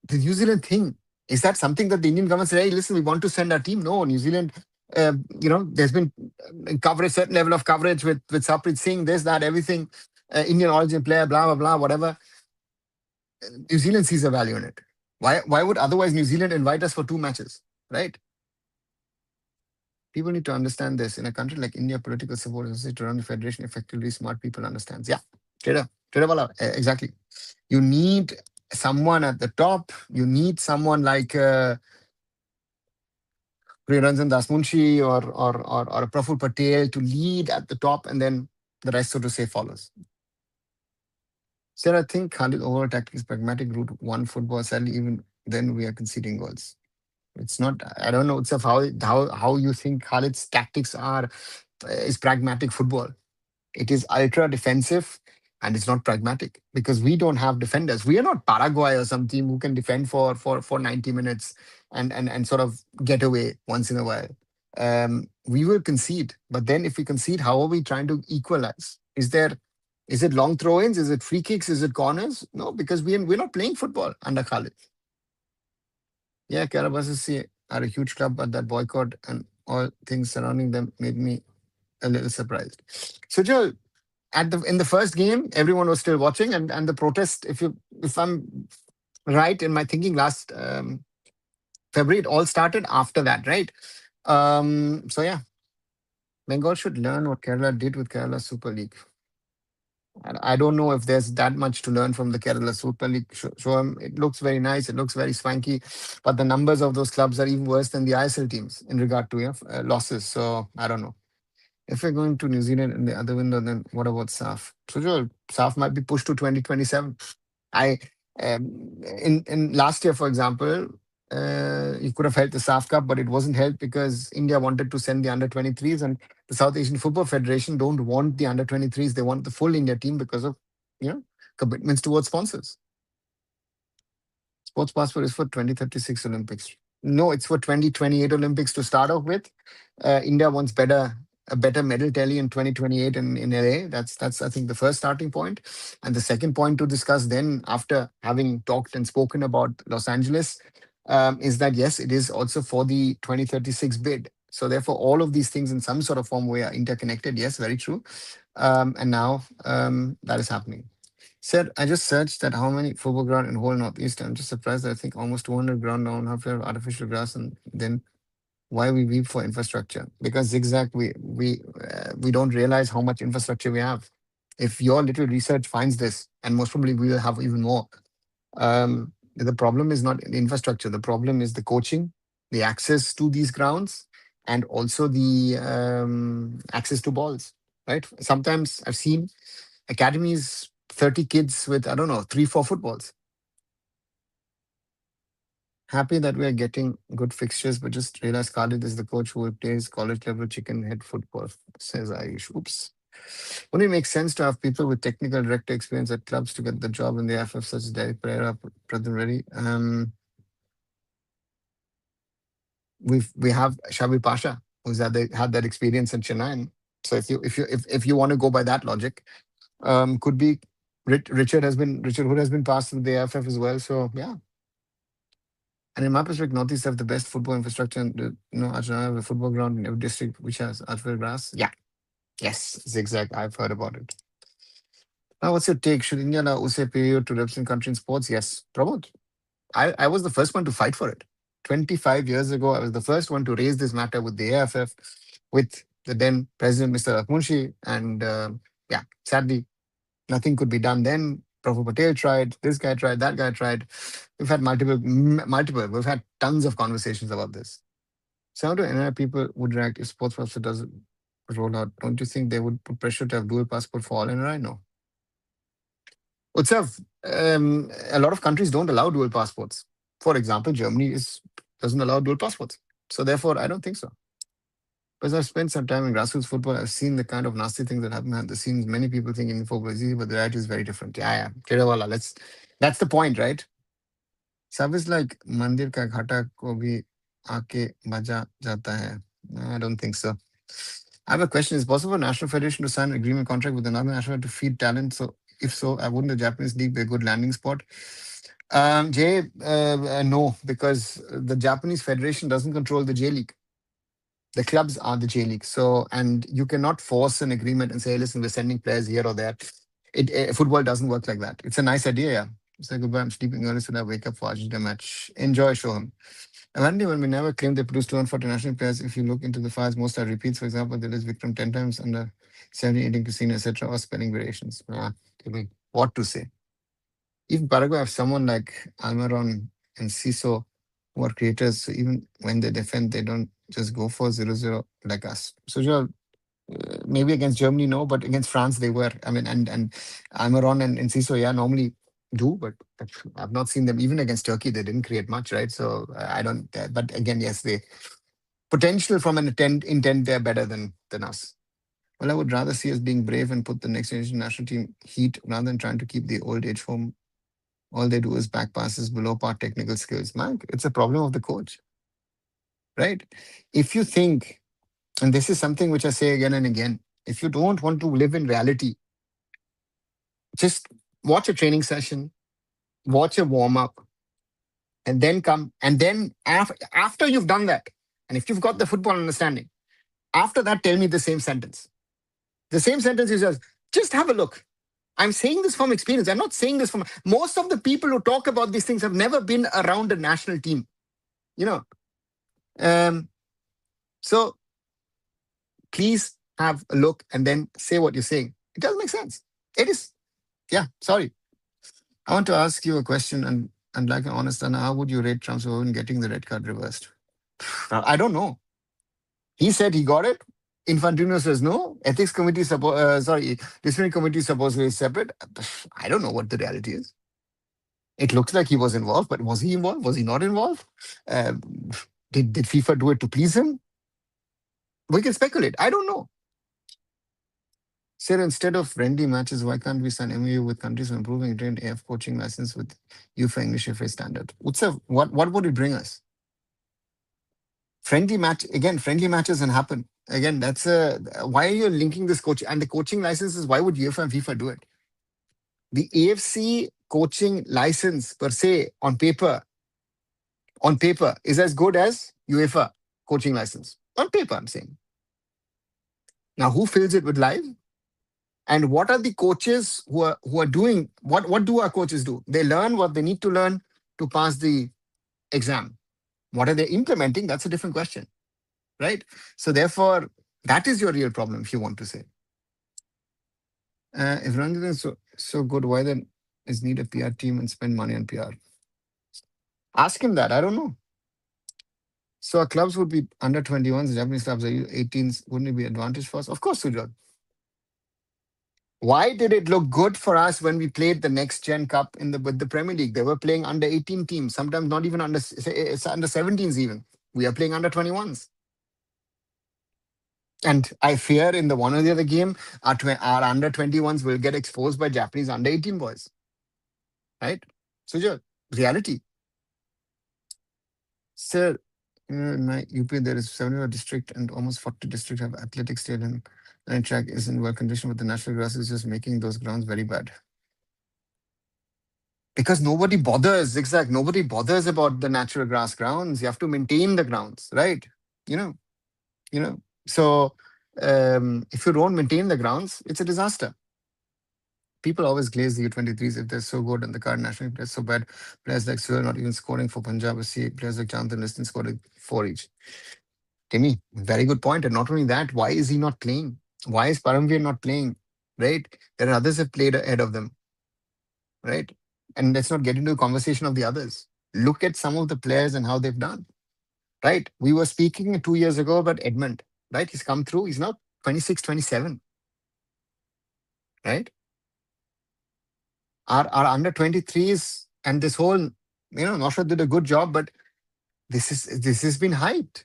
the New Zealand thing, is that something that the Indian government said, hey, listen, we want to send our team? No, New Zealand, there's been coverage, certain level of coverage with Saprit Singh, this, that, everything, Indian origin player, blah, blah, blah, whatever. New Zealand sees a value in it. Why would otherwise New Zealand invite us for 2 matches, right? People need to understand this. In a country like India, political support is to run the federation effectively. Smart people understands. Yeah, exactly. You need someone at the top. You need someone like Priyaranjan Dasmunshi or a Praful Patel to lead at the top, and then the rest, so to say, follows. Sir, I think Khalid overall tactics pragmatic route one football. Sadly, even then we are conceding goals. It's not. I don't know. It's of how you think Khalid's tactics are is pragmatic football. It is ultra defensive and it's not pragmatic because we don't have defenders. We are not Paraguay or some team who can defend for 90 minutes and sort of get away once in a while. We will concede, but then if we concede, how are we trying to equalize? Is it long throw-ins? Is it free kicks? Is it corners? No, because we're not playing football under Khalid. Yeah, Karabasisi are a huge club, but that boycott and all things surrounding them made me a little surprised. So, Joel, in the first game, everyone was still watching, and the protest. If I'm right in my thinking, last February, it all started after that, right? So yeah, Bengal should learn what Kerala did with Kerala Super League. And I don't know if there's that much to learn from the Kerala Super League. Show 'em. It looks very nice. It looks very swanky, but the numbers of those clubs are even worse than the ISL teams in regard to losses. So I don't know. If we're going to New Zealand in the other window, then what about SAF? So sure, SAF might be pushed to 2027. I in last year, for example, you could have held the SAF Cup, but it wasn't held because India wanted to send the under 23s, and the South Asian Football Federation don't want the under 23s. They want the full India team because of you know commitments towards sponsors. Sports passport is for 2036 Olympics. No, it's for 2028 Olympics to start off with. India wants a better medal tally in 2028 in LA. That's I think the first starting point. And the second point to discuss then after having talked and spoken about Los Angeles is that yes, it is also for the 2036 bid. So therefore, all of these things in some sort of form way are interconnected. Yes, very true. And now that is happening. Said I just searched that how many football ground in whole Northeast. I'm just surprised. I think almost 200 ground now and half have artificial grass, and then why we weep for infrastructure? Because zigzag, we don't realize how much infrastructure we have. If your little research finds this, and most probably we will have even more. The problem is not the infrastructure. The problem is the coaching, the access to these grounds, and also the access to balls. Right? Sometimes I've seen academies 30 kids with, I don't know, 3, 4 footballs. Happy that we are getting good fixtures, but just realized Khalid is the coach who plays college level chicken head football, says Ayush. Oops. Wouldn't it make sense to have people with technical director experience at clubs to get the job in the AIFF, such as Derek Pereira, Pradhan Reddy? We have Shabir Pasha, who's had that experience in Chennai. So if you want to go by that logic, could be Richard Hood has been passed through the AIFF as well. So yeah. And in my perspective, Northeast have the best football infrastructure. And Arunava have a football ground in every district which has artificial grass. Yeah, yes, zigzag. I've heard about it. Now, what's your take? Should India allow USE period to represent country in sports? Yes, Pramod. I was the first one to fight for it. 25 years ago, I was the first one to raise this matter with the AIFF, with the then President, Mr. Akmunshi. And yeah, sadly, nothing could be done then. Prabhu Patel tried, this guy tried, that guy tried. We've had multiple. We've had tons of conversations about this. So how do NI people would react if sports passport doesn't roll out? Don't you think they would put pressure to have dual passport for all NRI? No. Utsav, a lot of countries don't allow dual passports. For example, Germany doesn't allow dual passports. So therefore, I don't think so. Because I've spent some time in grassroots football, I've seen the kind of nasty things that happen behind the scenes. Many people think Indian football is easy, but the reality is very different. Yeah. Kedawala, that's the point, right? सब is like मंदिर का घाटा को भी आके बजा जाता है. I don't think so. I have a question. Is it possible for National Federation to sign an agreement contract with another national to feed talent? So if so, wouldn't the Japanese league be a good landing spot? Jay, no, because the Japanese Federation doesn't control the J League. The clubs are the J League. So, and you cannot force an agreement and say, hey, listen, we're sending players here or there. Football doesn't work like that. It's a nice idea, yeah. Say goodbye. I'm sleeping early, so I wake up for Argentina match. Enjoy, Shoham. Apparently, when we never claimed they produced 2 for international players, if you look into the files, most are repeats. For example, there is Vikram 10 times under 70, eating casino, etc., or spelling variations. Tell me what to say. Even Paraguay have someone like Almiron and Ciso who are creators. So even when they defend, they don't just go for 0-0 like us. So, Maybe against Germany, no, but against France they were. I mean, and Almiron and Ciso, yeah, normally do, but I've not seen them even against Turkey. They didn't create much, right? So I don't. But again, yes, they potential from an intent they're better than us. Well, I would rather see us being brave and put the next generation national team heat rather than trying to keep the old age home. All they do is back passes, below par technical skills. Man, it's a problem of the coach, right? If you think, and this is something which I say again and again, if you don't want to live in reality, just watch a training session, watch a warm up, and then come. And then after you've done that, and if you've got the football understanding, after that, tell me the same sentence. The same sentence is just have a look. I'm saying this from experience. I'm not saying this from most of the people who talk about these things have never been around a national team. You know, um, so please have a look and then say what you're saying. It does make sense. It is. Yeah. Sorry. I want to ask you a question and like an honest answer. How would you rate Trump's over in getting the red card reversed? I don't know. He said he got it. Infantino says no. Ethics committee, disciplinary committee supposedly is separate. I don't know what the reality is. It looks like he was involved, but was he involved? Was he not involved? Um, did FIFA do it to please him? We can speculate. I don't know. Sir, instead of friendly matches, why can't we sign MOU with countries for improving trained AF coaching license with UEFA English FA standard? Utsav, what would it bring us? Friendly match again, friendly matches and happen. Again, that's a why are you linking this coach and the coaching licenses? Why would UEFA and FIFA do it? The AFC coaching license per se on paper is as good as UEFA coaching license. On paper, I'm saying. Now, who fills it with live? And what are the coaches who are doing what do our coaches do? They learn what they need to learn to pass the exam. What are they implementing? That's a different question, right? So therefore, that is your real problem if you want to say. If Ranjan is so good, why then is need a PR team and spend money on PR? Ask him that. I don't know. So our clubs would be under 21s, Japanese clubs are 18s. Wouldn't it be advantage for us? Of course, Sujat. Why did it look good for us when we played the next gen cup with the Premier League? They were playing under 18 teams, sometimes not even under 17s even. We are playing under 21s. And I fear in the one or the other game, our under 21s will get exposed by Japanese under 18 boys. Right? So, reality. Sir, in my UP, there is 71 district and almost 40 district have athletic stadium and track is in well condition, but the natural grass is just making those grounds very bad. Because nobody bothers, exact. Nobody bothers about the natural grass grounds. You have to maintain the grounds, right? You know, you know. So if you don't maintain the grounds, it's a disaster. People always glaze the U23s if they're so good and the current national players so bad. Players like Suhail not even scoring for Punjab. See players like Jonathan Liston scored 4 each. Timmy, very good point. And not only that, why is he not playing? Why is Paramveer not playing? Right? There are others have played ahead of them. Right? And let's not get into the conversation of the others. Look at some of the players and how they've done. Right? We were speaking 2 years ago about Edmund. Right? He's come through. He's now 26, 27. Right? Our under 23s and this whole, Nosrat did a good job, but this has been hyped.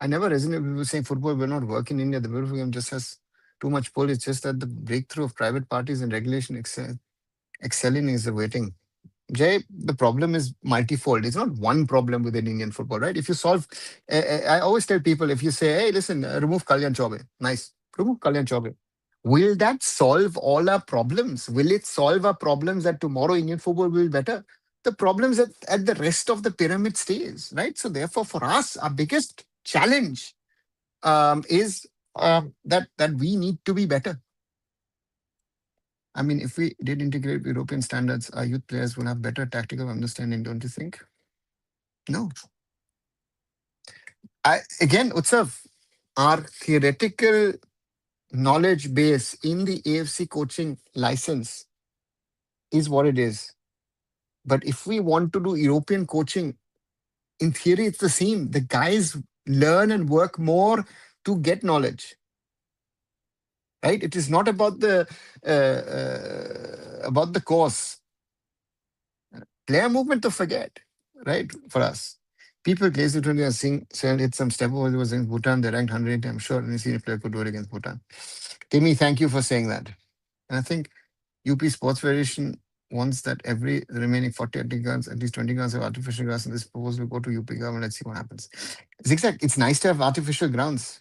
I never resonate with people saying football will not work in India. The beautiful game just has too much pull. It's just that the breakthrough of private parties and regulation excelling is awaiting. Jay, the problem is multifold. It's not one problem within Indian football, right? If you solve, I always tell people, if you say, hey, listen, remove Kalyan Chaube. Nice. Remove Kalyan Chaube. Will that solve all our problems? Will it solve our problems that tomorrow Indian football will be better? The problems at the rest of the pyramid stays, right? So therefore, for us, our biggest challenge is that we need to be better. I mean, if we did integrate European standards, our youth players will have better tactical understanding, don't you think? No. Again, Utsav, our theoretical knowledge base in the AFC coaching license is what it is. But if we want to do European coaching, in theory, it's the same. The guys learn and work more to get knowledge, right? It is not about the course. Player movement to forget, right? For us, people plays it when they are seeing so hit some step over. Was in Bhutan, they ranked 100. I'm sure any senior player could do it against Bhutan. Timmy, thank you for saying that. And I think UP Sports Federation wants that every remaining 40 guns, at least 20 guns of artificial grass in this proposal will go to UP government. Let's see what happens. Zigzag, it's nice to have artificial grounds.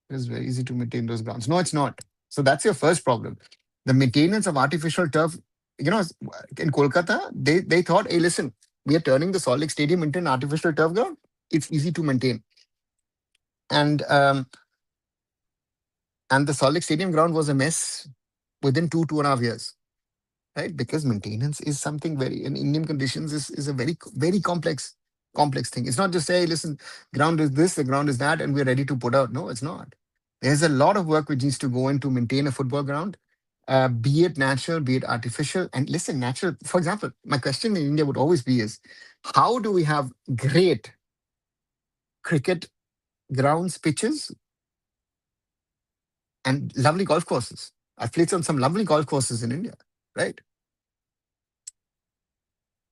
It's very easy to maintain those grounds. No, it's not. So that's your first problem. The maintenance of artificial turf, in Kolkata, they thought, hey, listen, we are turning the Salt Lake Stadium into an artificial turf ground. It's easy to maintain. And the Salt Lake Stadium ground was a mess within 2.5 years, right? Because maintenance is something very in Indian conditions is a very very complex thing. It's not just say, listen, ground is this, the ground is that, and we're ready to put out. No, it's not. There's a lot of work which needs to go in to maintain a football ground, be it natural, be it artificial. And listen, natural. For example, my question in India would always be is, how do we have great cricket grounds, pitches, and lovely golf courses? I've played on some lovely golf courses in India, right?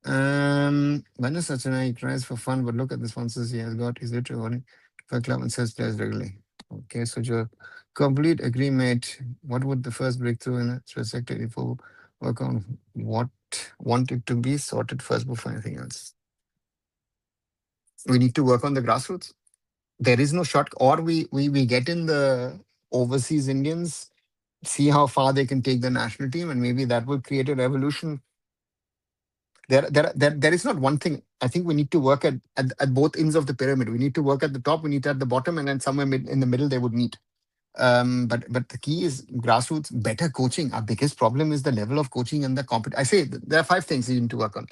When is such he tries for fun, but look at the sponsors he has got. He's literally running for a club and sells players regularly. Okay, so your complete agreement. What would the first breakthrough in a sector if we work on what want it to be sorted first before anything else? We need to work on the grassroots. There is no short, or we get in the overseas Indians, see how far they can take the national team, and maybe that will create a revolution. There is not one thing. I think we need to work at both ends of the pyramid. We need to work at the top, we need to at the bottom, and then somewhere in the middle they would meet. But the key is grassroots, better coaching. Our biggest problem is the level of coaching and the I say there are 5 things you need to work on: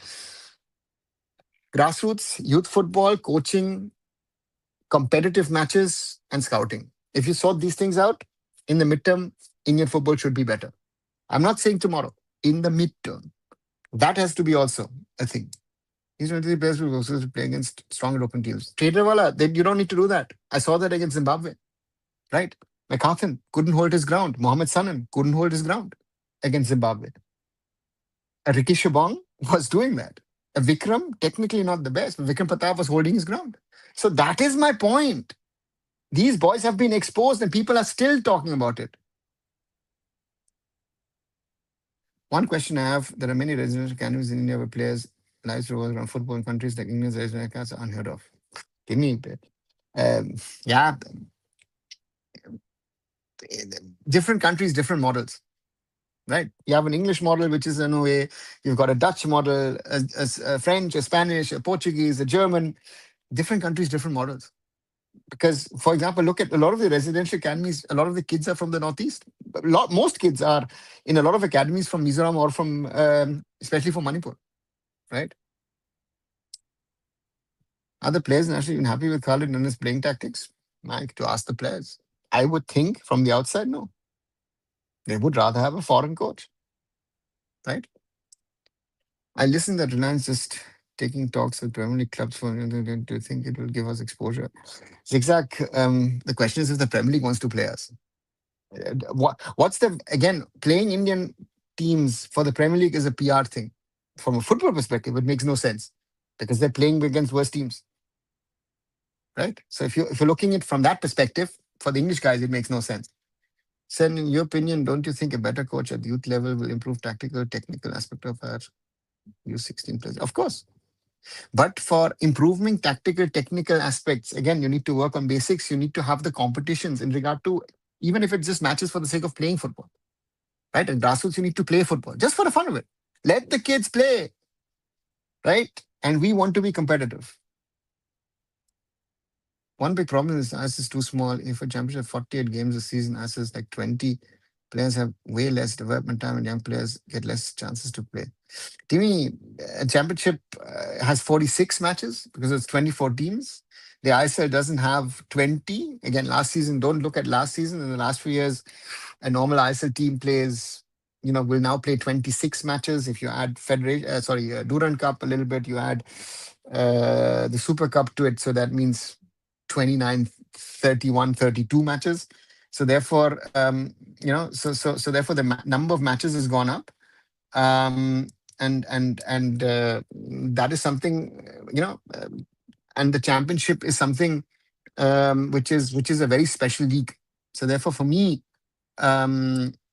grassroots, youth football, coaching, competitive matches, and scouting. If you sort these things out in the midterm, Indian football should be better. I'm not saying tomorrow. In the midterm, that has to be also a thing. These 23 players will also play against strong European teams. Trader Wala, you don't need to do that. I saw that against Zimbabwe, right? McCarthan couldn't hold his ground. Mohamed Sanan couldn't hold his ground against Zimbabwe. Ricky Shabong was doing that. Vikram, technically not the best, but Vikram Pratap was holding his ground. So that is my point. These boys have been exposed and people are still talking about it. One question I have, there are many residential academies in India where players lives revolve around football in countries like England, America are unheard of. Give me a bit. Yeah, different countries, different models, right? You have an English model, which is in a way, you've got a Dutch model, a French, a Spanish, a Portuguese, a German, different countries, different models. Because, for example, look at a lot of the residential academies, a lot of the kids are from the Northeast. Most kids are in a lot of academies from Mizoram or from, especially from Manipur, right? Are the players actually even happy with Khalid and his playing tactics? Mike, to ask the players. I would think from the outside, no. They would rather have a foreign coach, right? I listened that Reliance just taking talks with Premier League clubs for. Do you think it will give us exposure? Zigzag. The question is if the Premier League wants to play us. What's the again playing Indian teams for the Premier League is a PR thing. From a football perspective, it makes no sense because they're playing against worse teams, right? So if you're looking at it from that perspective, for the English guys, it makes no sense. Sen, in your opinion, don't you think a better coach at youth level will improve tactical, technical aspect of our U16 players? Of course. But for improving tactical, technical aspects, again, you need to work on basics. You need to have the competitions in regard to, even if it's just matches for the sake of playing football, right? And grassroots, you need to play football just for the fun of it. Let the kids play, right? And we want to be competitive. One big problem is us is too small. If a championship 48 games a season, us is like 20, players have way less development time and young players get less chances to play. To me, a championship has 46 matches because it's 24 teams. The ISL doesn't have 20. Again, last season, don't look at last season. In the last few years, a normal ISL team plays, will now play 26 matches. If you add Durand Cup a little bit, you add the Super Cup to it. So that means 29, 31, 32 matches. So therefore, therefore the number of matches has gone up. Um, and that is something, and the championship is something which is a very special league. So therefore, for me, it's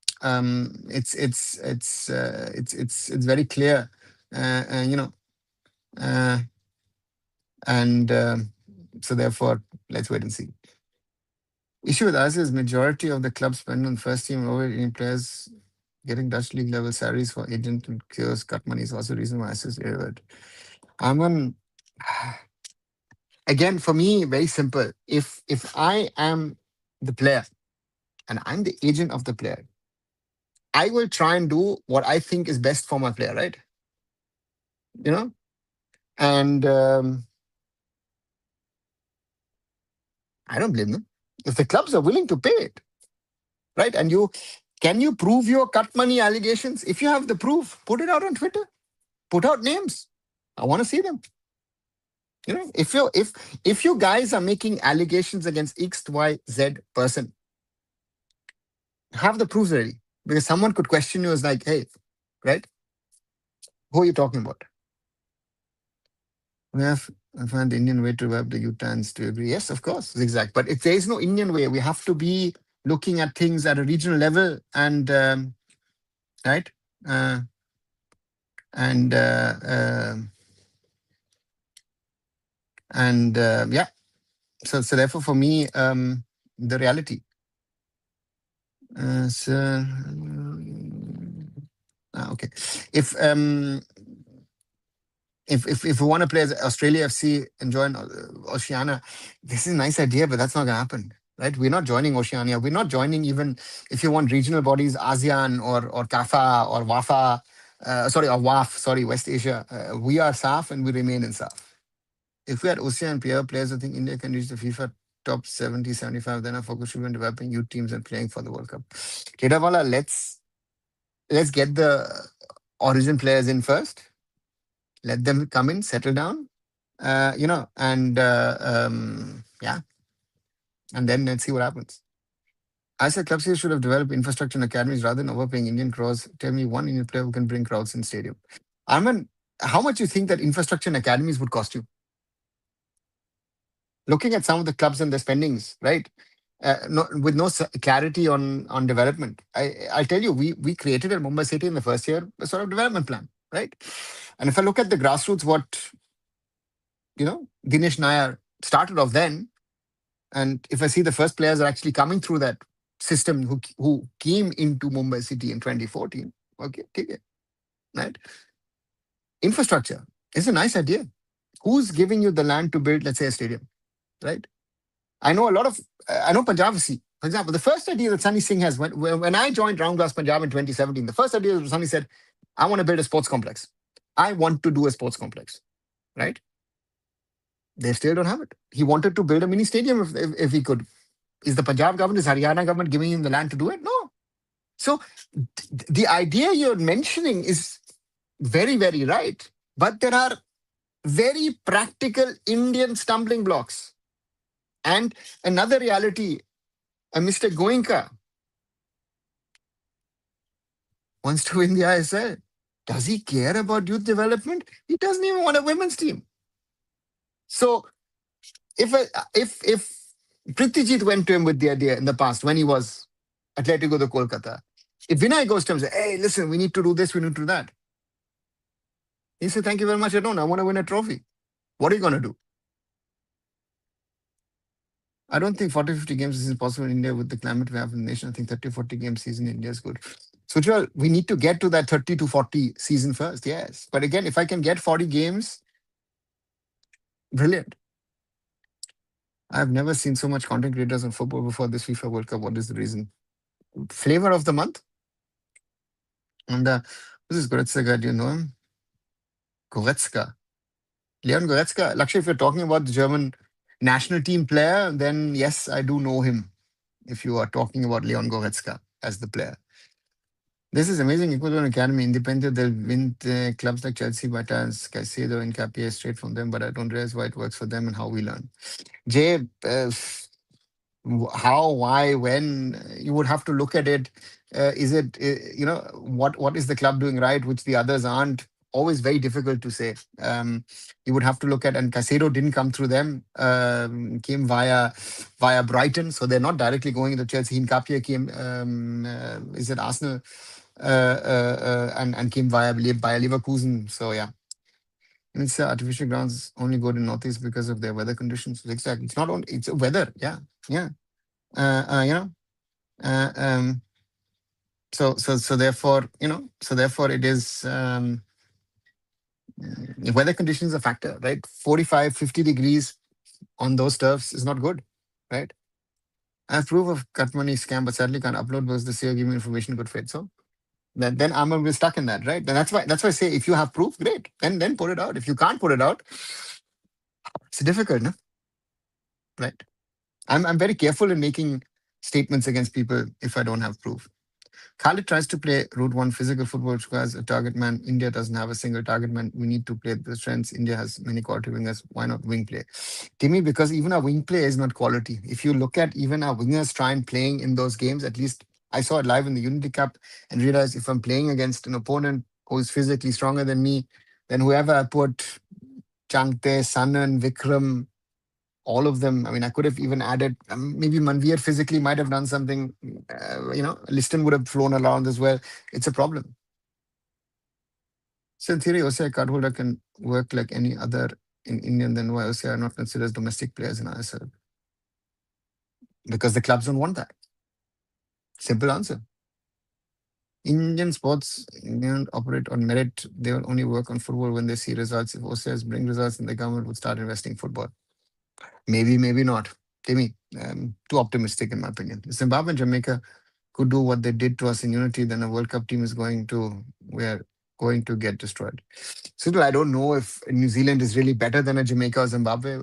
very clear, you know, uh, and so therefore, let's wait and see. Issue with us is majority of the clubs spend on first team over any players getting Dutch league level salaries for agent and cures cut money is also the reason why us is favored. I'm on again for me very simple. If I am the player and I'm the agent of the player, I will try and do what I think is best for my player, right? You know, and I don't blame them if the clubs are willing to pay it, right? And you can you prove your cut money allegations? If you have the proof, put it out on Twitter, put out names. I want to see them. If you guys are making allegations against X, Y, Z person, have the proofs ready because someone could question you as like, hey, right? Who are you talking about? We have found the Indian way to web the Utahns to agree. Yes, of course, exact. But if there is no Indian way, we have to be looking at things at a regional level and right, and yeah. So therefore, for me, the reality. Okay. If we want to play as Australia FC and join Oceania, this is a nice idea, but that's not going to happen, right? We're not joining Oceania. We're not joining even if you want regional bodies, ASEAN or CAFA or WAFA, or WAF, West Asia. We are SAF and we remain in SAF. If we had Oceania players, I think India can reach the FIFA top 70, 75. Then our focus should be on developing youth teams and playing for the World Cup. Kedawala, let's get the origin players in first. Let them come in, settle down, and yeah, and then let's see what happens. I said clubs here should have developed infrastructure and academies rather than overpaying Indian crowds. Tell me one Indian player who can bring crowds in stadium. Arman, how much you think that infrastructure and academies would cost you? Looking at some of the clubs and their spendings, right? With no clarity on development. I'll tell you, we created at Mumbai City in the first year a sort of development plan, right? And if I look at the grassroots, what Dinesh Nair started off then, and if I see the first players are actually coming through that system who came into Mumbai City in 2014, okay, take it, right? Infrastructure is a nice idea. Who's giving you the land to build, let's say, a stadium, right? I know Punjab. See, for example, the first idea that Sunny Singh has when I joined Round Glass Punjab in 2017, the first idea that Sunny said, I want to build a sports complex. I want to do a sports complex, right? They still don't have it. He wanted to build a mini stadium if he could. Is the Punjab government, is Haryana government giving him the land to do it? No. So the idea you're mentioning is very, very right. But there are very practical Indian stumbling blocks. And another reality, Mr. Goenka wants to win the ISL. Does he care about youth development? He doesn't even want a women's team. So if Prithijit went to him with the idea in the past when he was Atletico de Kolkata, if Vinay goes to him and says, hey, listen, we need to do this, we need to do that. He said, thank you very much, I don't. I want to win a trophy. What are you going to do? I don't think 40, 50 games is possible in India with the climate we have in the nation. I think 30, 40 game season in India is good. So, we need to get to that 30 to 40 season first, yes. But again, if I can get 40 games, brilliant. I've never seen so much content creators on football before this FIFA World Cup. What is the reason? Flavor of the month? And who's this Goretzka guy? Do you know him? Goretzka. Leon Goretzka. Lakshya, if you're talking about the German national team player, then yes, I do know him. If you are talking about Leon Goretzka as the player. This is amazing. Ecuador Academy, independent. They'll win clubs like Chelsea, Batas, Caicedo, and Capia straight from them. But I don't realize why it works for them and how we learn. Jay, how, why, when, you would have to look at it. Is it, what is the club doing right, which the others aren't? Always very difficult to say. You would have to look at, and Casado didn't come through them, came via Brighton, so they're not directly going into Chelsea. Hincapie came, is it Arsenal, and came via Leverkusen. So yeah, and it's artificial grounds only good in Northeast because of their weather conditions. Exactly, it's not only it's weather. Yeah, yeah. You know, uh, um, so therefore, it is, weather conditions a factor, right? 45, 50 degrees on those turfs is not good, right? I have proof of cut money scam, but sadly can't upload because the CEO give me information good fit. So then I'm gonna be stuck in that, right? Then that's why I say, if you have proof, great. Then put it out. If you can't put it out, it's difficult, no? Right? I'm very careful in making statements against people if I don't have proof. Khalid tries to play Route 1 physical football, which requires a target man. India doesn't have a single target man. We need to play the strengths. India has many quality wingers. Why not wing play? Timmy, because even our wing play is not quality. If you look at even our wingers try and playing in those games, at least I saw it live in the Unity Cup and realized, if I'm playing against an opponent who is physically stronger than me, then whoever I put, Changte, Sanan, Vikram, all of them. I mean, I could have even added, maybe Manveer physically might have done something. Liston would have flown around as well. It's a problem. So in theory, OCI cardholder can work like any other in Indian. Then why OCI are not considered as domestic players in ISL? Because the clubs don't want that. Simple answer. Indian sports Indian operate on merit. They will only work on football when they see results. If OCIs bring results, then the government would start investing in football. Maybe, maybe not. Timmy, too optimistic in my opinion. Zimbabwe and Jamaica could do what they did to us in Unity, then a World Cup team is we're going to get destroyed. Still, I don't know if New Zealand is really better than a Jamaica or Zimbabwe.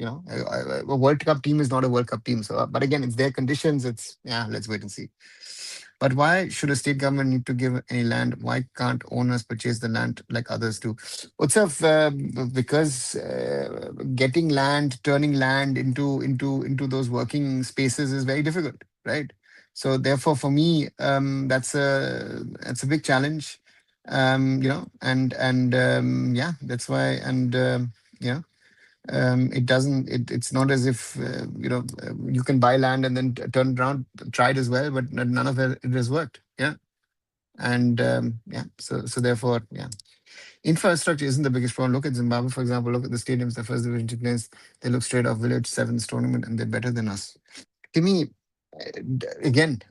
A World Cup team is not a World Cup team. So, but again, it's their conditions. It's, yeah, let's wait and see. But why should a state government need to give any land? Why can't owners purchase the land like others do? What's up? Because getting land, turning land into those working spaces is very difficult, right? So therefore, for me, that's a big challenge. Yeah, that's why. Yeah, it doesn't. It's not as if you can buy land and then turn it around. Tried as well, but none of it has worked. Yeah, and yeah, so therefore, yeah, infrastructure isn't the biggest problem. Look at Zimbabwe, for example. Look at the stadiums, the first division teams. They look straight off village sevens tournament, and they're better than us. To me, again,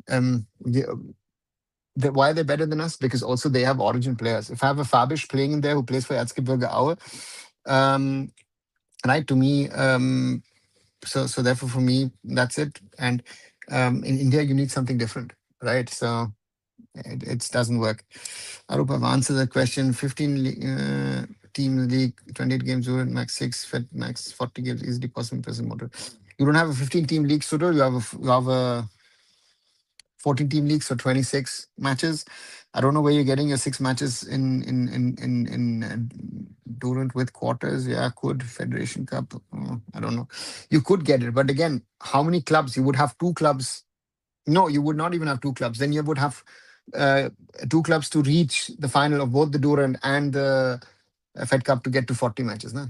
why they're better than us? Because also they have origin players. If I have a Fabish playing in there who plays for Erzgebirge Aue, um, right, to me, so therefore for me, that's it. And in India, you need something different, right? So it doesn't work. Arup, I've answered that question. 15 team league, 28 games, max 6, fed max 40 games, easily possible present model. You don't have a 15-team league, Sudo. You have a 14-team league, so 26 matches. I don't know where you're getting your 6 matches in Durant with quarters. Yeah, could Federation Cup. I don't know. You could get it, but again, how many clubs? You would have two clubs. No, you would not even have two clubs. Then you would have uh, two clubs to reach the final of both the Durand and the Fed Cup to get to 40 matches. No?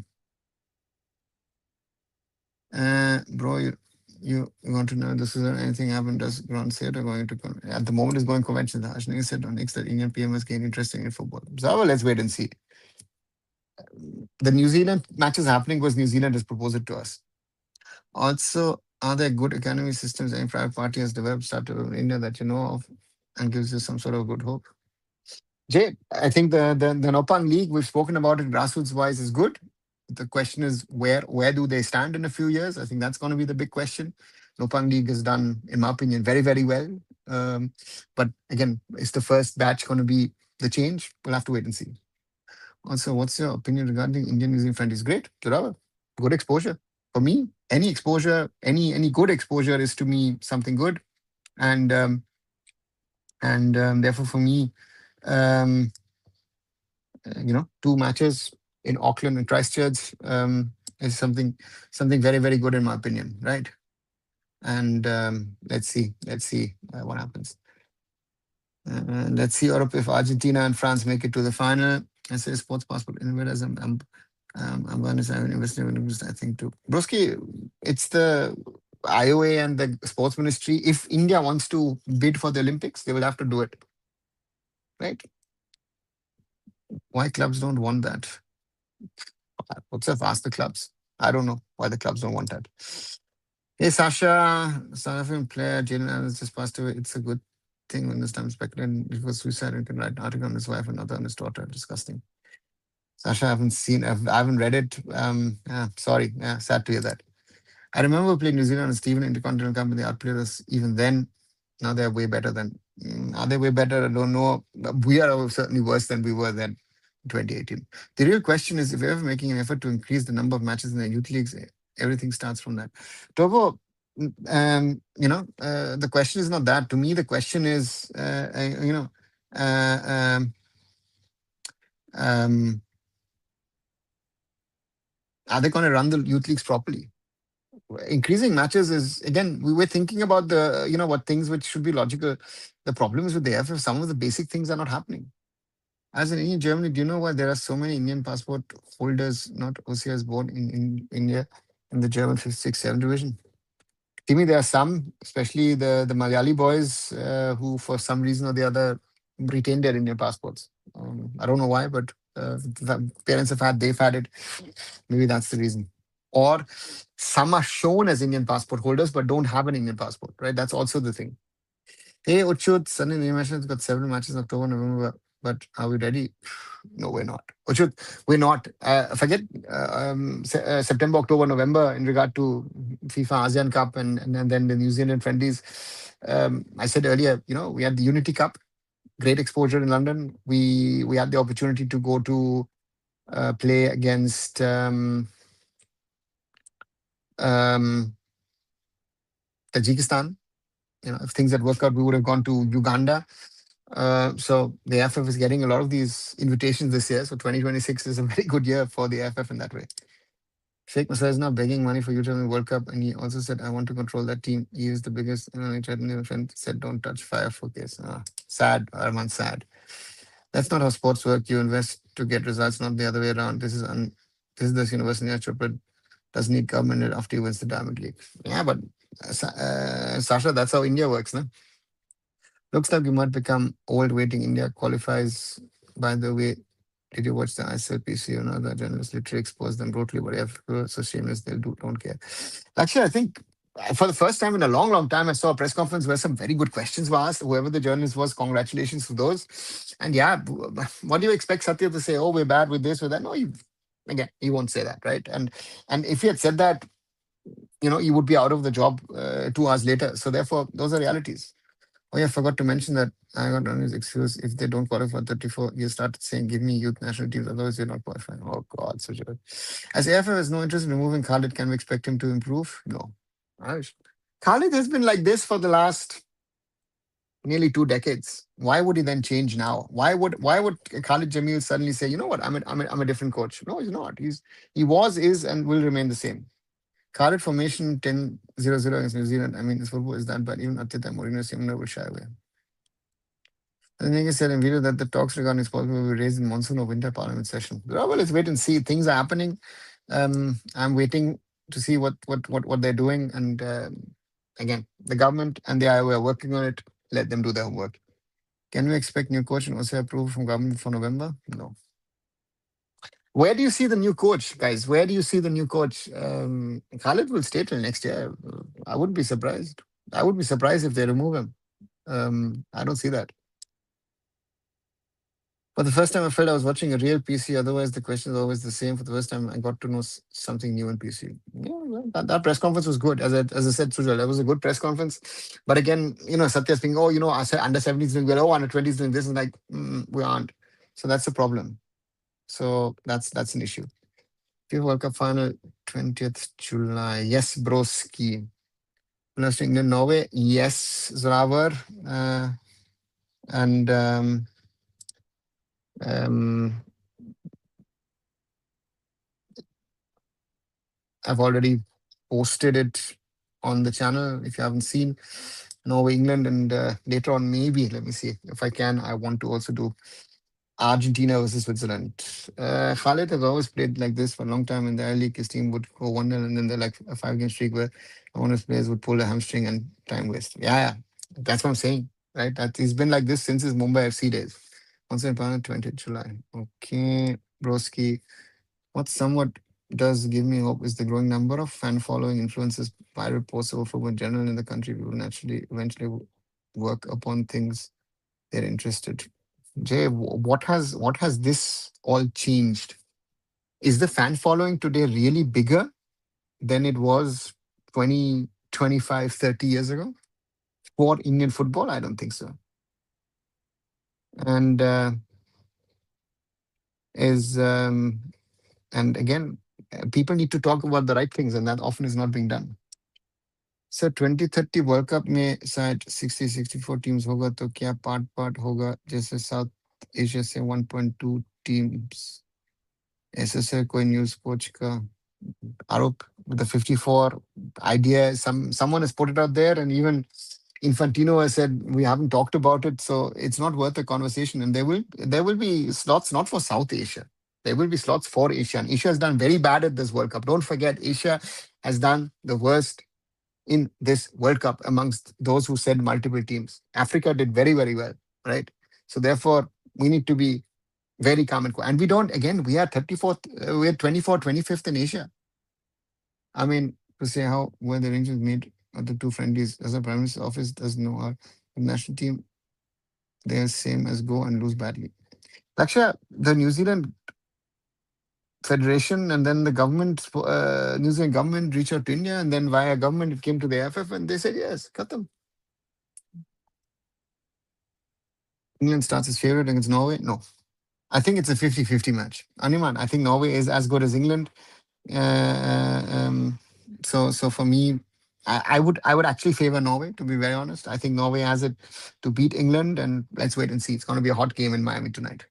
Bro, you want to know this is anything happened? Does Ground Theatre going to at the moment is going convention? The Ashning said on X that Indian PM has gained interest in football. So well, let's wait and see. The New Zealand match is happening because New Zealand has proposed it to us. Also, are there good academy systems any private party has developed started in India that you know of and gives you some sort of good hope? Jay, I think the Nopang League, we've spoken about it grassroots wise, is good. The question is where do they stand in a few years? I think that's going to be the big question. Nopang League has done, in my opinion, very, very well. But again, is the first batch going to be the change? We'll have to wait and see. Also, what's your opinion regarding Indian New Zealand friendlies? Great, Jodhpur. Good exposure. For me, any exposure, any good exposure is to me something good. And And therefore, for me, um, 2 matches in Auckland and Christchurch is something very, very good in my opinion, right? And let's see what happens. Let's see Europe if Argentina and France make it to the final. I say sports passport innovators. I'm going to say I think too. Broski, it's the IOA and the sports ministry. If India wants to bid for the Olympics, they will have to do it, right? Why clubs don't want that? What's up? Ask the clubs. I don't know why the clubs don't want that. Hey, Sasha, South African player, Jalen Adams just passed away. It's a good thing when this time speculated it was suicide and can write an article on his wife and another on his daughter. Disgusting. Sasha, I haven't seen, I haven't read it. Yeah, sorry. Yeah, sad to hear that. I remember playing New Zealand and Stephen Intercontinental Cup with the art players. Even then, now they're way better than. Are they way better? I don't know. We are certainly worse than we were then in 2018. The real question is if you're ever making an effort to increase the number of matches in the youth leagues, everything starts from that. Tobo, the question is not that. To me, the question is, uh, um, um, are they going to run the youth leagues properly? Increasing matches is again we were thinking about the what things which should be logical. The problem is with the AIFF, some of the basic things are not happening. As in Germany, do you know why there are so many Indian passport holders, not OCIs, born in India in the German 5th, 6th, 7th division? Timmy, there are some, especially the Malayali boys, who for some reason or the other retained their Indian passports. I don't know why, but the parents they've had it. Maybe that's the reason. Or some are shown as Indian passport holders but don't have an Indian passport, right? That's also the thing. Hey, Uchut, Sunny Animation's got several matches in October, November, but are we ready? No, we're not. Uchut, we're not. Forget September, October, November in regard to FIFA ASEAN Cup and then the New Zealand friendlies. I said earlier, we had the Unity Cup, great exposure in London. We had the opportunity to go to play against um, Tajikistan. If things had worked out, we would have gone to Uganda. So the AIFF is getting a lot of these invitations this year. So 2026 is a very good year for the AIFF in that way. Sheikh Masa is now begging money for Utah in the World Cup, and he also said, "I want to control that team." He is the biggest. He tried to friend said, "Don't touch fire for case." Sad, Arman, sad. That's not how sports work. You invest to get results, not the other way around. This is this university natural, but doesn't need government after he wins the Diamond League. Yeah, but Sasha, that's how India works, no? Looks like we might become old waiting. India qualifies, by the way. Did you watch the ISLPC? The journalists literally exposed them brutally, but yeah, so shameless, don't care. Actually, I think for the first time in a long, long time, I saw a press conference where some very good questions were asked. Whoever the journalist was, congratulations to those. And yeah, what do you expect Satya to say? Oh, we're bad with this, with that. No, again, he won't say that, right? And if he had said that, he would be out of the job 2 hours later. So therefore, those are realities. Oh yeah, I forgot to mention that I got on his excuse. If they don't qualify 34, you started saying, give me youth national teams, otherwise you're not qualifying. Oh God, so good. As AFF has no interest in removing Khalid, can we expect him to improve? No. Aish. Khalid has been like this for the last nearly 2 decades. Why would he then change now? Why would Khalid Jamil suddenly say, you know what, I'm a different coach? No, he's not. He was, is, and will remain the same. Khalid formation 10-0-0 against New Zealand. I mean, this football is that, but even Atita Mourinho Simner will shy away. I think he said in video that the talks regarding sport will be raised in monsoon or winter parliament session. Well, let's wait and see. Things are happening. I'm waiting to see what they're doing. And again, the government and the IOA are working on it. Let them do their homework. Can we expect new coach and also approval from government for November? No. Where do you see the new coach, guys? Where do you see the new coach? Khalid will stay till next year. I wouldn't be surprised. I would be surprised if they remove him. I don't see that. For the first time, I felt I was watching a real PC. Otherwise, the question is always the same. For the first time, I got to know something new in PC. Yeah, well, that press conference was good. As I said, Sujal, that was a good press conference. But again, Satya's being, I said under 70s doing well, under 20s doing this, and like, we aren't. So that's a problem. So that's an issue. FIFA World Cup final 20th July. Yes, broski. England, Norway. Yes, Zoravar. And um, I've already posted it on the channel. If you haven't seen Norway, England, and later on, maybe let me see if I can. I want to also do Argentina versus Switzerland. Khalid has always played like this for a long time. In the early league, his team would go 1-0, and then they're like a 5 game streak where one of his players would pull a hamstring and time waste. Yeah, yeah. That's what I'm saying. Right? That he's been like this since his Mumbai FC days. Once in 20th July. Okay, Broski. What somewhat does give me hope is the growing number of fan following influences pirate posts over football in general in the country. We will naturally eventually work upon things they're interested. Jay, what has this all changed? Is the fan following today really bigger than it was 20, 25, 30 years ago for Indian football? I don't think so. And is and again, people need to talk about the right things, and that often is not being done. Sir 2030 world cup में शायद 60-64 teams होगा तो क्या part part होगा जैसे south Asia से 1.2 teams ऐसे sir कोई न्यूज़ कोच का आरोप with the 54 idea someone has put it out there and even Infantino has said we haven't talked about it so it's not worth a conversation and there will be slots not for South Asia there will be slots for Asia and Asia has done very bad at this World Cup don't forget Asia has done the worst in this World Cup amongst those who said multiple teams. Africa did very, very well, right? So therefore, we need to be very calm and quiet. And we don't, again, we are 34th, we are 24, 25th in Asia. I mean, to say how were the Rangers made of the two friendlies as a Prime Minister's office does know our national team, they're same as go and lose badly. Laksha, the New Zealand Federation and then the government, New Zealand government reached out to India and then via government it came to the AIFF and they said yes, Khatam. England starts as favorite against Norway? No. I think it's a 50-50 match. Animan, I think Norway is as good as England. Uh, so for me, I would actually favor Norway, to be very honest. I think Norway has it to beat England, and let's wait and see. It's going to be a hot game in Miami tonight.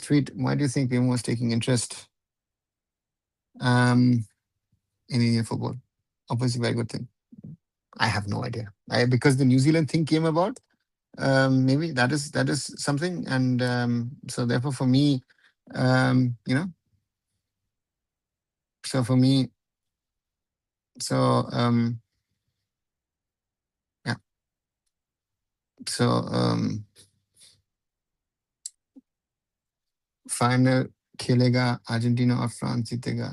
Tweet, why do you think people was taking interest um, in Indian football? Obviously, very good thing. I have no idea. Because the New Zealand thing came about, maybe that is something and so therefore for me you know so for me so yeah so final खेलेगा Argentina और France जीतेगा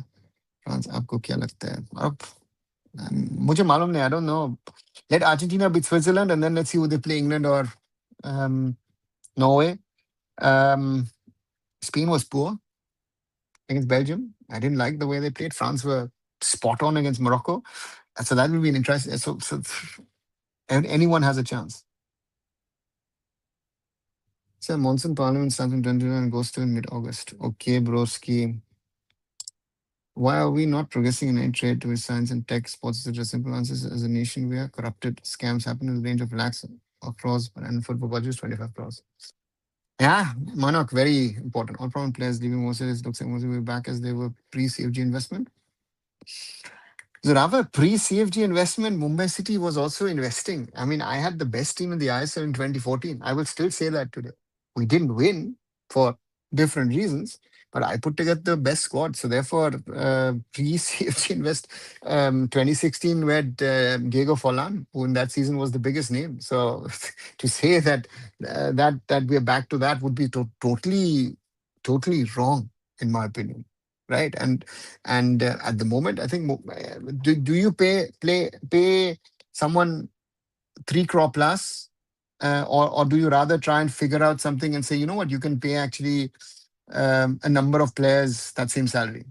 France आपको क्या लगता है अब मुझे मालूम नहीं I don't know let Argentina beat Switzerland and then let's see who they play England or Norway Spain was poor against Belgium. I didn't like the way they played. France were spot on against Morocco. So that will be an interesting. Anyone has a chance. So monsoon parliament starts in 2021 and goes to in mid-August. Okay, broski. Why are we not progressing in any trade towards science and tech, sports, etc.? Simple answers. As a nation, we are corrupted. Scams happen in the range of lakhs across and football budgets 25 crores. Yeah, Monarch, very important. All problem players leaving Moses looks like Moses will be back as they were pre-CFG investment. So Rava, pre-CFG investment, Mumbai City was also investing. I mean, I had the best team in the ISL in 2014. I will still say that today. We didn't win for different reasons, but I put together the best squad. So therefore, pre-CFG invest 2016 we had Diego Forlan, who in that season was the biggest name. So to say that that we are back to that would be totally wrong, in my opinion. Right, and at the moment, I think do you pay someone 3 crore plus, or do you rather try and figure out something and say you know what you can pay actually a number of players that same salary.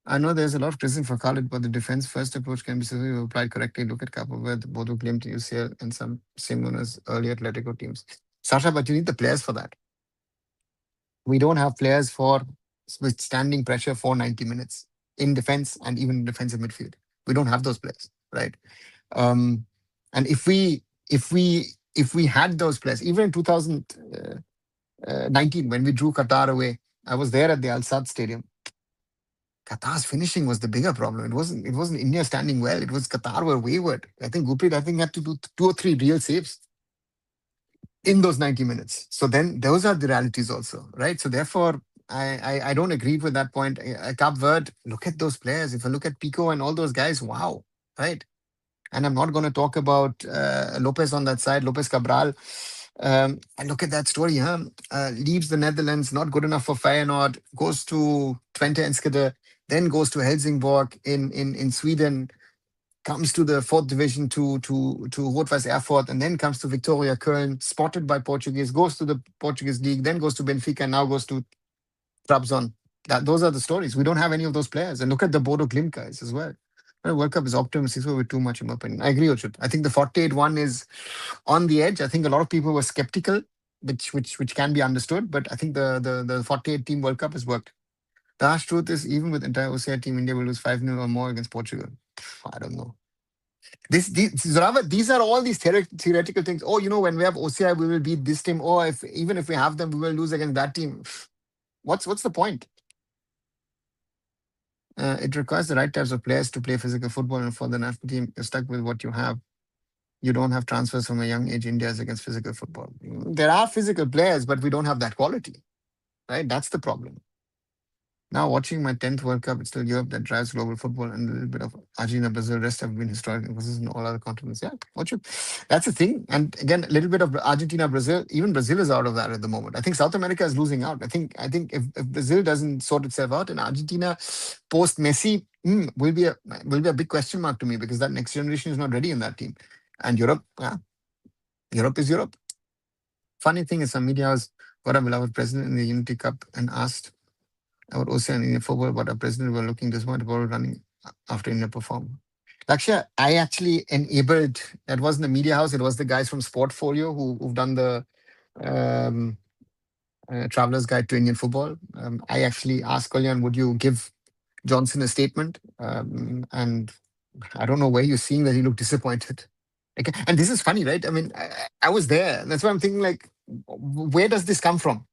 I know there's a lot of criticism for Khalid, but the defense first approach can be successfully applied correctly. Look at Capo Verde, both who claim to UCL and some same known as early Atletico teams. Sasha, but you need the players for that. We don't have players for withstanding pressure for 90 minutes in defense and even in defensive midfield. We don't have those players, right? Um, and if we If we had those players, even in 2019 when we drew Qatar away, I was there at the Al Sadd Stadium. Qatar's finishing was the bigger problem. It wasn't India standing well. It was Qatar were wayward. I think Gurpreet, I think, had to do two or three real saves in those 90 minutes. So then those are the realities also, right? So therefore, I don't agree with that point. Cape Verde, look at those players. If I look at Pico and all those guys, wow, right? And I'm not going to talk about Lopez on that side, Lopez Cabral. And look at that story, huh? Leaves the Netherlands, not good enough for Feyenoord, goes to Twente Enschede, then goes to Helsingborg in Sweden, comes to the fourth division to Rot-Weiß Erfurt, and then comes to Victoria Köln, spotted by Portuguese, goes to the Portuguese league, then goes to Benfica, and now goes to Trabzon. Those are the stories. We don't have any of those players. And look at the Bodo Glimt guys as well. The World Cup is optimistic with too much, in my opinion. I agree with you. I think the 48 one is on the edge. I think a lot of people were skeptical, which can be understood. But I think the 48 team World Cup has worked. The harsh truth is, even with entire OCI team, India will lose 5-0 or more against Portugal. I don't know. These are all these theoretical things. Oh, when we have OCI, we will beat this team. Oh, even if we have them, we will lose against that team. What's the point? It requires the right types of players to play physical football, and for the national team, you're stuck with what you have. You don't have transfers from a young age. India is against physical football. There are physical players, but we don't have that quality, right? That's the problem. Now, watching my 10th World Cup, it's still Europe that drives global football, and a little bit of Argentina, Brazil. Rest have been historic emphasis in all other continents. Yeah, watch it. That's the thing. And again, a little bit of Argentina, Brazil. Even Brazil is out of that at the moment. I think South America is losing out. I think if Brazil doesn't sort itself out, and Argentina post Messi will be a big question mark to me, because that next generation is not ready in that team. And Europe, yeah, Europe is Europe. Funny thing is, some media has got a beloved president in the Unity Cup and asked about Ocean India football, but our president were looking disappointed about running after India performed. Laksha, I actually enabled, that wasn't the media house, it was the guys from Sportfolio who've done the um, Traveler's Guide to Indian Football. I actually asked Kalyan, would you give Johnson a statement? And I don't know where you're seeing that he looked disappointed. Okay. And this is funny, right? I mean, I was there. That's why I'm thinking, like, where does this come from?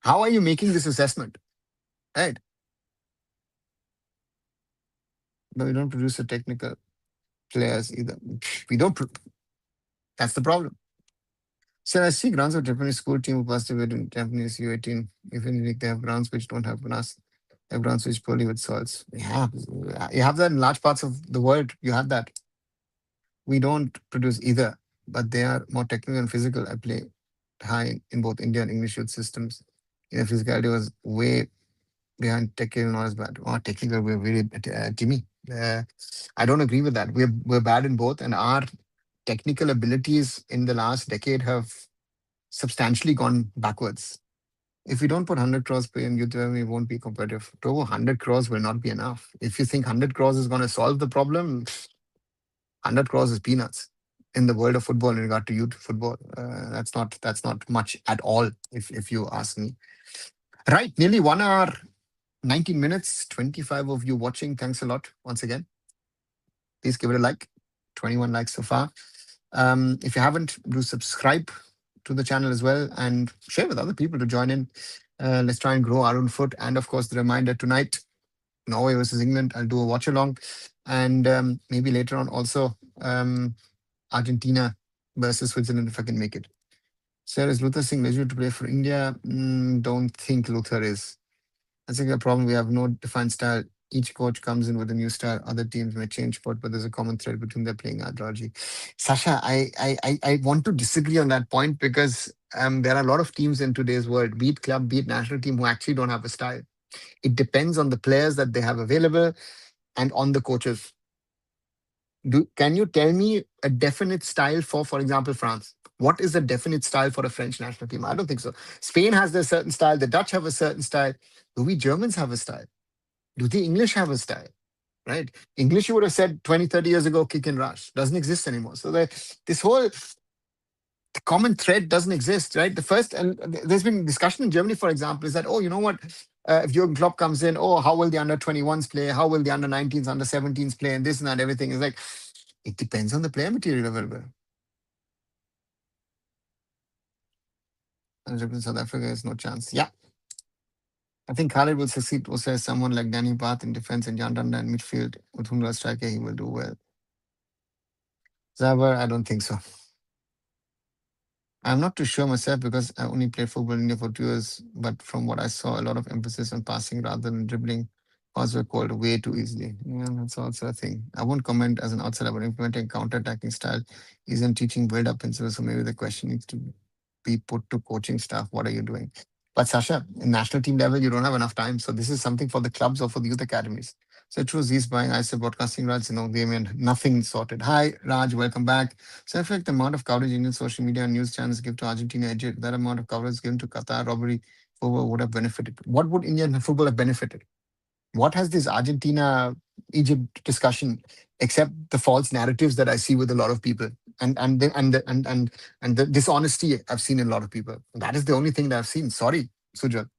How are you making this assessment? Right. But we don't produce the technical players either. We don't. That's the problem. So I see grounds of Japanese school team who participated in Japanese U18. If anything, they have grounds which don't have us. They have grounds which poorly with soils. Yeah, you have that in large parts of the world. You have that. We don't produce either, but they are more technical and physical. I play high in both Indian and English youth systems. Physicality was way behind technical knowledge, but technical we're very Jimmy. I don't agree with that. We're bad in both, and our technical abilities in the last decade have substantially gone backwards. If we don't put 100 crores per in youth, we won't be competitive. To 100 crores will not be enough. If you think 100 crores is going to solve the problem, 100 crores is peanuts in the world of football in regard to youth football. That's not much at all, if you ask me. Right, nearly 1 hour, 19 minutes, 25 of you watching. Thanks a lot once again. Please give it a like. 21 likes so far. If you haven't, do subscribe to the channel as well and share with other people to join in. Let's try and grow our own foot. And of course, the reminder tonight, Norway versus England. I'll do a watch along. And maybe later on also Argentina versus Switzerland if I can make it. Sir, is Luther Singh eligible to play for India? Don't think Luther is. I think the problem, we have no defined style. Each coach comes in with a new style. Other teams may change, but there's a common thread between their playing ideology. Sasha, I want to disagree on that point, because there are a lot of teams in today's world, be it club, be it national team, who actually don't have a style. It depends on the players that they have available and on the coaches. Can you tell me a definite style for example, France? What is the definite style for a French national team? I don't think so. Spain has their certain style. The Dutch have a certain style. Do we Germans have a style? Do the English have a style? Right? English, you would have said 20, 30 years ago, kick and rush. Doesn't exist anymore. So this whole common thread doesn't exist, right? There's been discussion in Germany, for example, is that, oh, you know what? If Jurgen Klopp comes in, oh, how will the under 21s play? How will the under 19s, under 17s play? And this and that, everything. It's like, it depends on the player material available. South Africa is no chance. Yeah, I think Khalid will succeed. Also, as someone like Danny Bath in defense and Jan Danda in midfield, with Humra striker, he will do well. Zaber, I don't think so. I'm not too sure myself because I only played football in India for 2 years. But from what I saw, a lot of emphasis on passing rather than dribbling. Fouls were called way too easily. Yeah, that's also a thing. I won't comment as an outsider, but implementing counter-attacking style isn't teaching build-up principles. So maybe the question needs to be put to coaching staff. What are you doing? But Sasha, in national team level, you don't have enough time. So this is something for the clubs or for the youth academies. So it was these buying I said broadcasting rights, they mean nothing sorted. Hi, Raj, welcome back. So I feel like the amount of coverage Indian social media and news channels give to Argentina, Egypt, that amount of coverage given to Qatar robbery over would have benefited. What would Indian football have benefited? What has this Argentina Egypt discussion except the false narratives that I see with a lot of people and the dishonesty I've seen in a lot of people. That is the only thing that I've seen. Sorry, Sujal.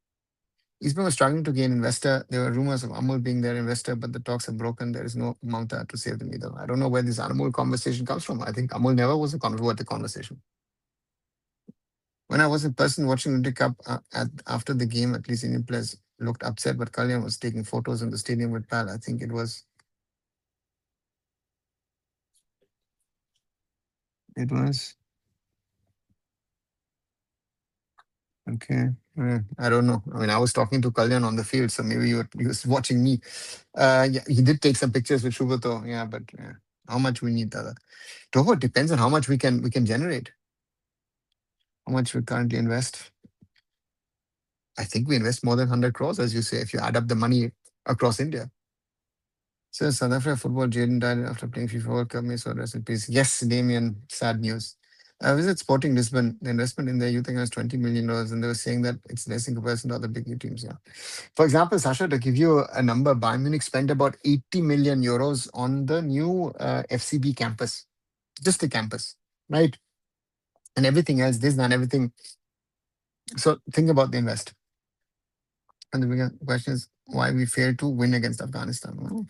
Eastman was struggling to gain investor. There were rumors of Amul being their investor, but the talks have broken. There is no Mamta to save them either. I don't know where this Amul conversation comes from. I think Amul never was worth the conversation. When I was in person watching Olympic Cup after the game, at least Indian players looked upset, but Kalyan was taking photos in the stadium with Pal. I think it was okay. I don't know. I mean, I was talking to Kalyan on the field, so maybe you was watching me. Yeah, he did take some pictures with Shubato. Yeah, but how much we need that? Toho depends on how much we can generate, how much we currently invest. I think we invest more than 100 crores, as you say, if you add up the money across India. So South Africa football, Jaden died after playing FIFA World Cup. May so rest in peace. Yes, Damien, sad news. Visit Sporting Lisbon. The investment in their youth is $20 million, and they were saying that it's less in comparison to other big teams. Yeah. For example, Sasha, to give you a number, Bayern Munich spent about 80 million euros on the new FCB campus, just the campus, right? And everything else, this and everything. So think about the invest. And the bigger question is why we failed to win against Afghanistan. Well,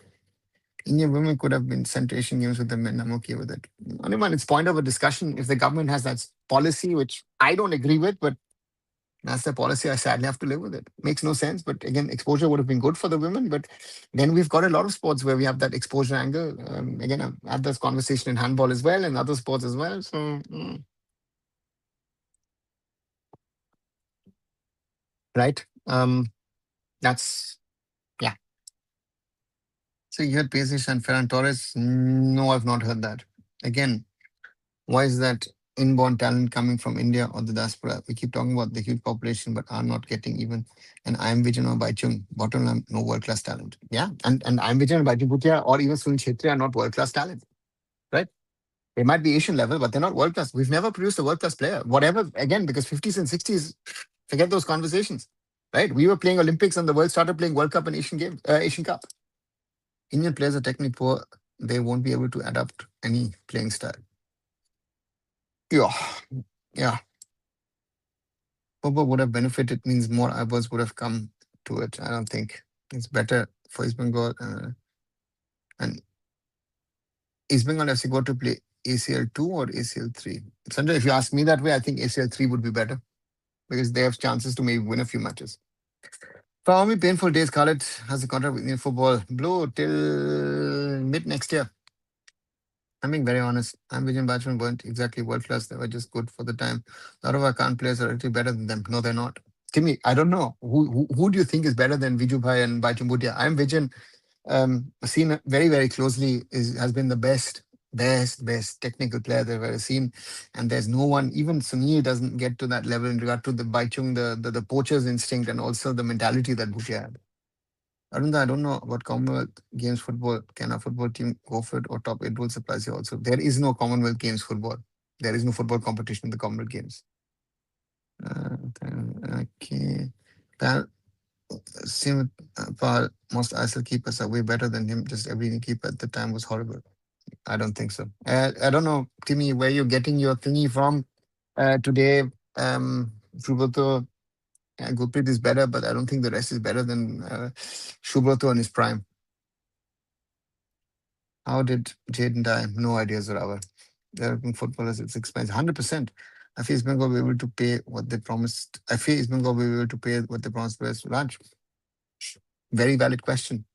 Indian women could have been sent to Asian Games with the men. I'm okay with it. Only one, it's point of a discussion. If the government has that policy, which I don't agree with, but that's the policy, I sadly have to live with it. Makes no sense. But again, exposure would have been good for the women. But then we've got a lot of sports where we have that exposure angle. Again, I've had this conversation in handball as well and other sports as well. So right. That's yeah. So you heard PSG and Ferran Torres? No, I've not heard that. Again, why is that inborn talent coming from India or the diaspora? We keep talking about the huge population, but are not getting even an I'm Vijan or Baichung. Bottom line, no world class talent. Yeah, and I'm Vijan and Baichung Bhutia or even Sunil Chhetri are not world class talent, right? They might be Asian level, but they're not world class. We've never produced a world class player. Whatever, again, because 50s and 60s, forget those conversations, right? We were playing Olympics and the world started playing World Cup and Asian Games, Asian Cup. Indian players are technically poor. They won't be able to adapt any playing style. Yeah, yeah. Pogba would have benefited means more eyeballs would have come to it. I don't think it's better for East Bengal. And East Bengal FC got to play ACL 2 or ACL 3. Sanjay, if you ask me that way, I think ACL 3 would be better because they have chances to maybe win a few matches. For how many painful days Khalid has a contract with Indian football? Blue till mid next year. I'm being very honest. I'm Vijay Bachman weren't exactly world class. They were just good for the time. A lot of our current players are actually better than them. No, they're not. Timmy, I don't know. Who do you think is better than Viju Bhai and Bachman Bhutia? I'm Vijan. Seen very, very closely, has been the best technical player that I've ever seen. And there's no one, even Sunil doesn't get to that level in regard to the Baichung, the poacher's instinct, and also the mentality that Bhutia had. Arunda, I don't know about Commonwealth Games football. Can a football team go for it or top eight rule supplies you also? There is no Commonwealth Games football. There is no football competition in the Commonwealth Games. Okay. Pal, same Pal, most ISL keepers are way better than him. Just every Indian keeper at the time was horrible. I don't think so. I don't know, Timmy, where you're getting your thingy from today. Shubhato, Gurpreet is better, but I don't think the rest is better than Shubhato in his prime. How did Jaden die? No idea, Zorawa. Developing footballers, it's expensive. 100%. I feel East Bengal will be able to pay what they promised. I feel East Bengal will be able to pay what they promised players. Raj, very valid question.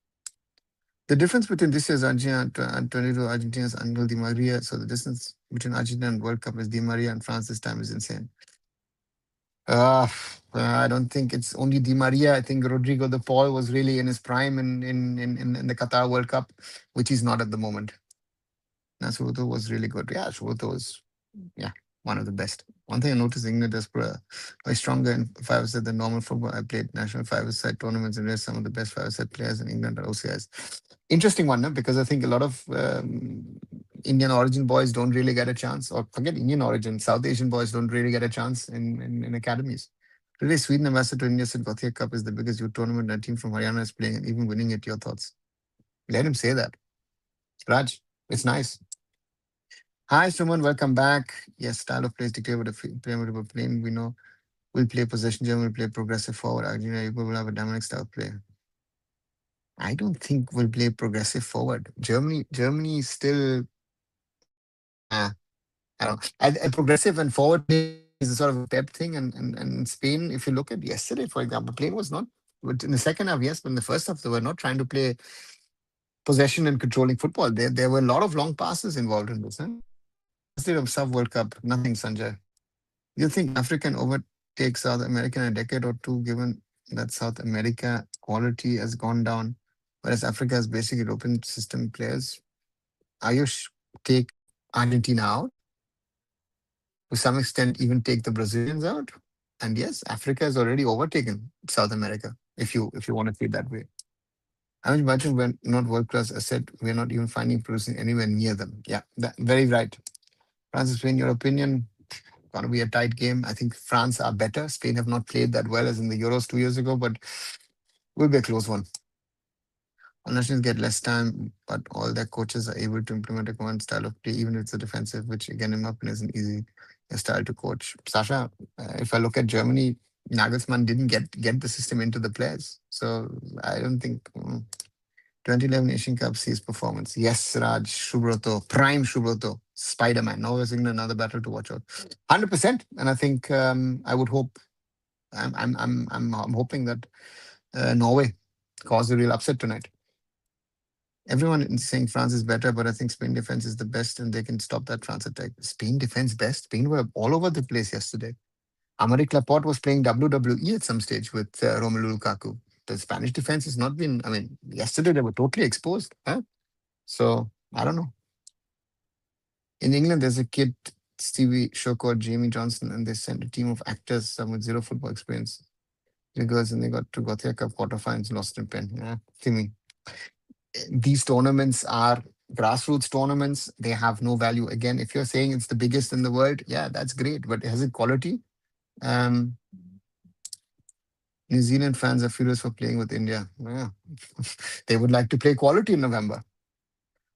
The difference between this year's Argentina and 22 Argentina's Angel Di Maria, so the distance between Argentina and World Cup is Di Maria and France this time is insane. Uh, I don't think it's only Di Maria. I think Rodrigo de Paul was really in his prime in the Qatar World Cup, which he's not at the moment. Nasuto was really good. Yeah, Shuto was, yeah, one of the best. One thing I noticed, England is way stronger in five-a-side than normal football. I played national five-a-side tournaments and there's some of the best five-a-side players in England are OCIs. Interesting one, no? Because I think a lot of Indian origin boys don't really get a chance, or forget Indian origin, South Asian boys don't really get a chance in academies. Today, Sweden ambassador to India said Gothia Cup is the biggest youth tournament and a team from Haryana is playing and even winning it. Your thoughts? Let him say that. Raj, it's nice. Hi, Suman. Welcome back. Yes, style of play is dictated by the player we're playing. We know we'll play possession. Germany will play progressive forward. Argentina will have a dynamic style of play. I don't think we'll play progressive forward. Germany is still. Uh, I don't. A progressive and forward play is a sort of a pep thing. And Spain, if you look at yesterday, for example, Spain was not. But in the second half, yes, but in the first half, they were not trying to play possession and controlling football. There were a lot of long passes involved in this. Huh? Instead of Sub World Cup, nothing, Sanjay. You think Africa can overtake South America in a decade or two, given that South America quality has gone down, whereas Africa has basically open system players? Ayush take Argentina out, to some extent, even take the Brazilians out. And yes, Africa has already overtaken South America, if you want to see it that way. I mean, imagine we're not world class. I said we're not even finding producing anywhere near them. Yeah, very right. Francis, in your opinion, going to be a tight game. I think France are better. Spain have not played that well as in the Euros 2 years ago, but will be a close one. All nations get less time, but all their coaches are able to implement a command style of play, even if it's a defensive, which again, in my opinion, isn't easy style to coach. Sasha, if I look at Germany, Nagelsmann didn't get the system into the players. So I don't think 2011 Asian Cup sees performance. Yes, Raj, Shubroto, prime Shubroto, Spider-Man. Now is another battle to watch out. 100%. And I think I would hope, I'm hoping that Norway cause a real upset tonight. Everyone is saying France is better, but I think Spain defense is the best and they can stop that France attack. Spain defense best? Spain were all over the place yesterday. Amaric Laporte was playing WWE at some stage with Romelu Lukaku. The Spanish defense has not been, I mean, yesterday they were totally exposed. Huh? So, I don't know. In England, there's a kid, Stevie Show called Jamie Johnson, and they sent a team of actors, some with zero football experience. The girls, and they got to Gothia Cup quarterfinals, lost in pen. Yeah, Timmy. These tournaments are grassroots tournaments. They have no value. Again, if you're saying it's the biggest in the world, yeah, that's great. But has it quality? Um, New Zealand fans are furious for playing with India. Yeah. They would like to play quality in November.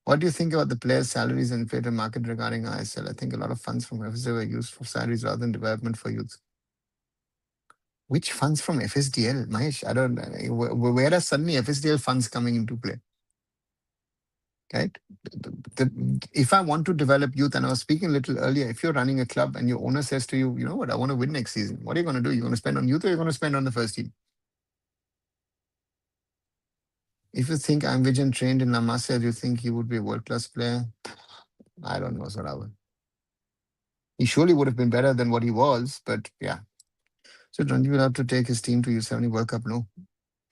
What do you think about the players' salaries and inflated market regarding ISL? I think a lot of funds from FSDL were used for salaries rather than development for youth. Which funds from FSDL? Mahesh, I don't know. Where are suddenly FSDL funds coming into play? Right? If I want to develop youth, and I was speaking a little earlier, if you're running a club and your owner says to you, you know what, I want to win next season, what are you going to do? You're going to spend on youth or you're going to spend on the first team? If you think I'm Vijan trained in La Masia, do you think he would be a world class player? I don't know, Saravan. He surely would have been better than what he was, but yeah. So don't you have to take his team to U70 World Cup? No.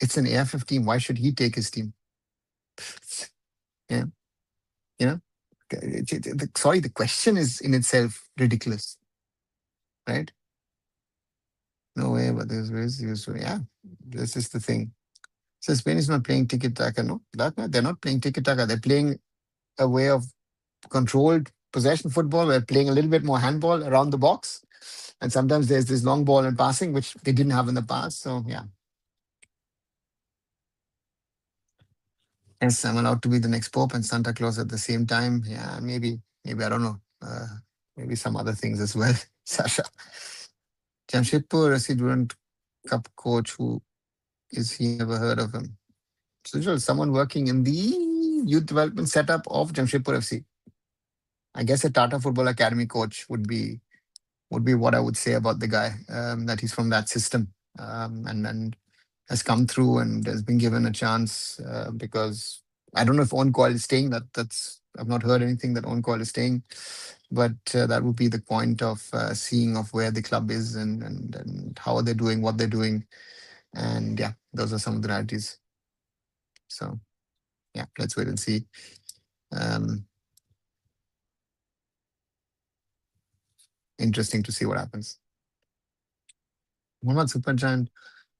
It's an AIFF team. Why should he take his team? Yeah. You know? Sorry, the question is in itself ridiculous, right? No way, but there's ways used to. Yeah, this is the thing. So Spain is not playing tiki taka. No, they're not playing tiki taka. They're playing a way of controlled possession football. We're playing a little bit more handball around the box, and sometimes there's this long ball and passing, which they didn't have in the past. So yeah, yes, I'm allowed to be the next pope and Santa Claus at the same time. Yeah, maybe I don't know. Maybe some other things as well. Sasha, Jamshedpur Rashid Cup coach. Who is he? Never heard of him. So someone working in the youth development setup of Jamshedpur FC. I guess a Tata Football Academy coach would be would be what I would say about the guy. That he's from that system, and has come through and has been given a chance. Because I don't know if On Coil is staying. That's I've not heard anything that On Coil is staying, but that would be the point of seeing of where the club is and how are they doing, what they're doing, and yeah, those are some of the realities. So yeah, let's wait and see. Um, Interesting to see what happens. Mohammad Supergiant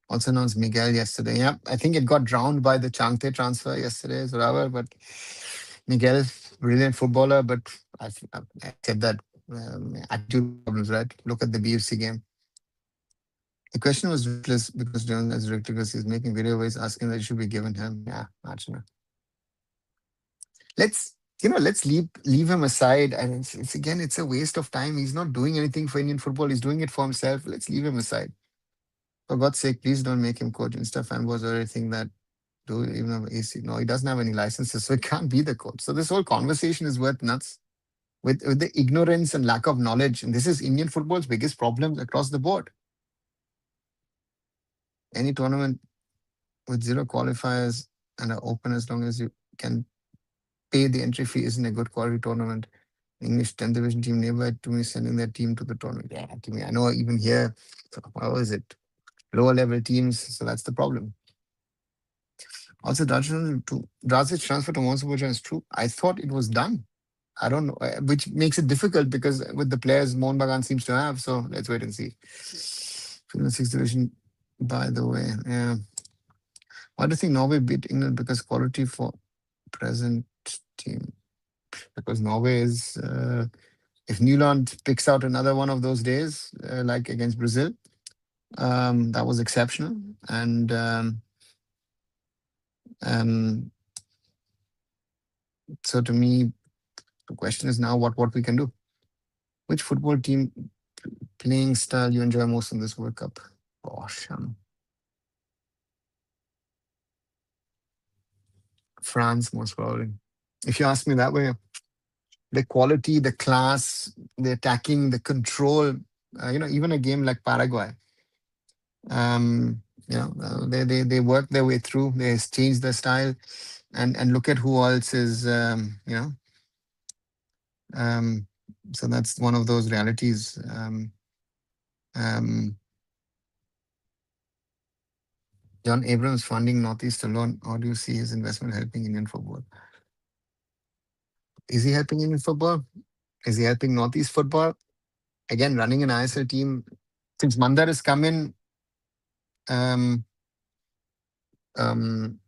also announced Miguel yesterday. Yeah, I think it got drowned by the Changte transfer yesterday, so whatever. But Miguel, brilliant footballer, but I accept that attitude problems, right? Look at the BFC game. The question was ruthless because Jones, as ridiculous, is making video ways asking that it should be given him. Yeah, actually. Let's let's leave him aside. And it's again, it's a waste of time. He's not doing anything for Indian football. He's doing it for himself. Let's leave him aside. For God's sake, please don't make him coach. Insta fanboys or anything that do even have AC. No, he doesn't have any licenses, so he can't be the coach. So this whole conversation is worth nuts. With the ignorance and lack of knowledge, and this is Indian football's biggest problems across the board. Any tournament with zero qualifiers and are open as long as you can pay the entry fee isn't a good quality tournament. English 10th division team nearby to me sending their team to the tournament. Yeah, to me, I know even here, how is it? Lower level teams, so that's the problem. Also, Dragic transfer to Monsuboja is true. I thought it was done. I don't know, which makes it difficult because with the players Mohun Bagan seems to have. So let's wait and see. From the sixth division, by the way. Yeah. Why do you think Norway beat England? Because quality for present team. Because Norway is, if Newland picks out another one of those days, like against Brazil, that was exceptional. And so to me, the question is now what we can do. Which football team playing style you enjoy most in this World Cup? Gosh, France most probably. If you ask me that way, the quality, the class, the attacking, the control. Even a game like Paraguay. They work their way through. They change their style, and look at who else is. Um, so that's one of those realities. Um, John Abrams funding Northeast alone. How do you see his investment helping Indian football? Is he helping Indian football? Is he helping Northeast football? Again, running an ISL team since Mandar has come in. Um, um,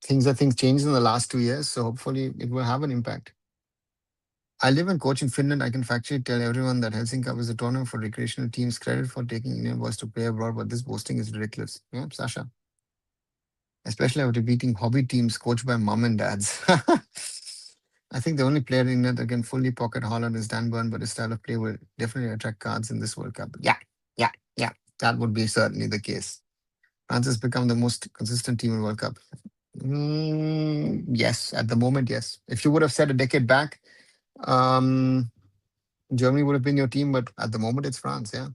things changed in the last 2 years, so hopefully it will have an impact. I live and coach in Finland. I can factually tell everyone that Helsinki Cup is a tournament for recreational teams. Credit for taking Indian boys to play abroad, but this boasting is ridiculous. Yeah, Sasha. Especially after beating hobby teams coached by mom and dads. I think the only player in India that can fully pocket Holland is Dan Burn, but his style of play will definitely attract cards in this World Cup. Yeah, yeah, yeah. That would be certainly the case. France has become the most consistent team in World Cup. Yes, at the moment, yes. If you would have said a decade back, um, Germany would have been your team, but at the moment, it's France. Yeah,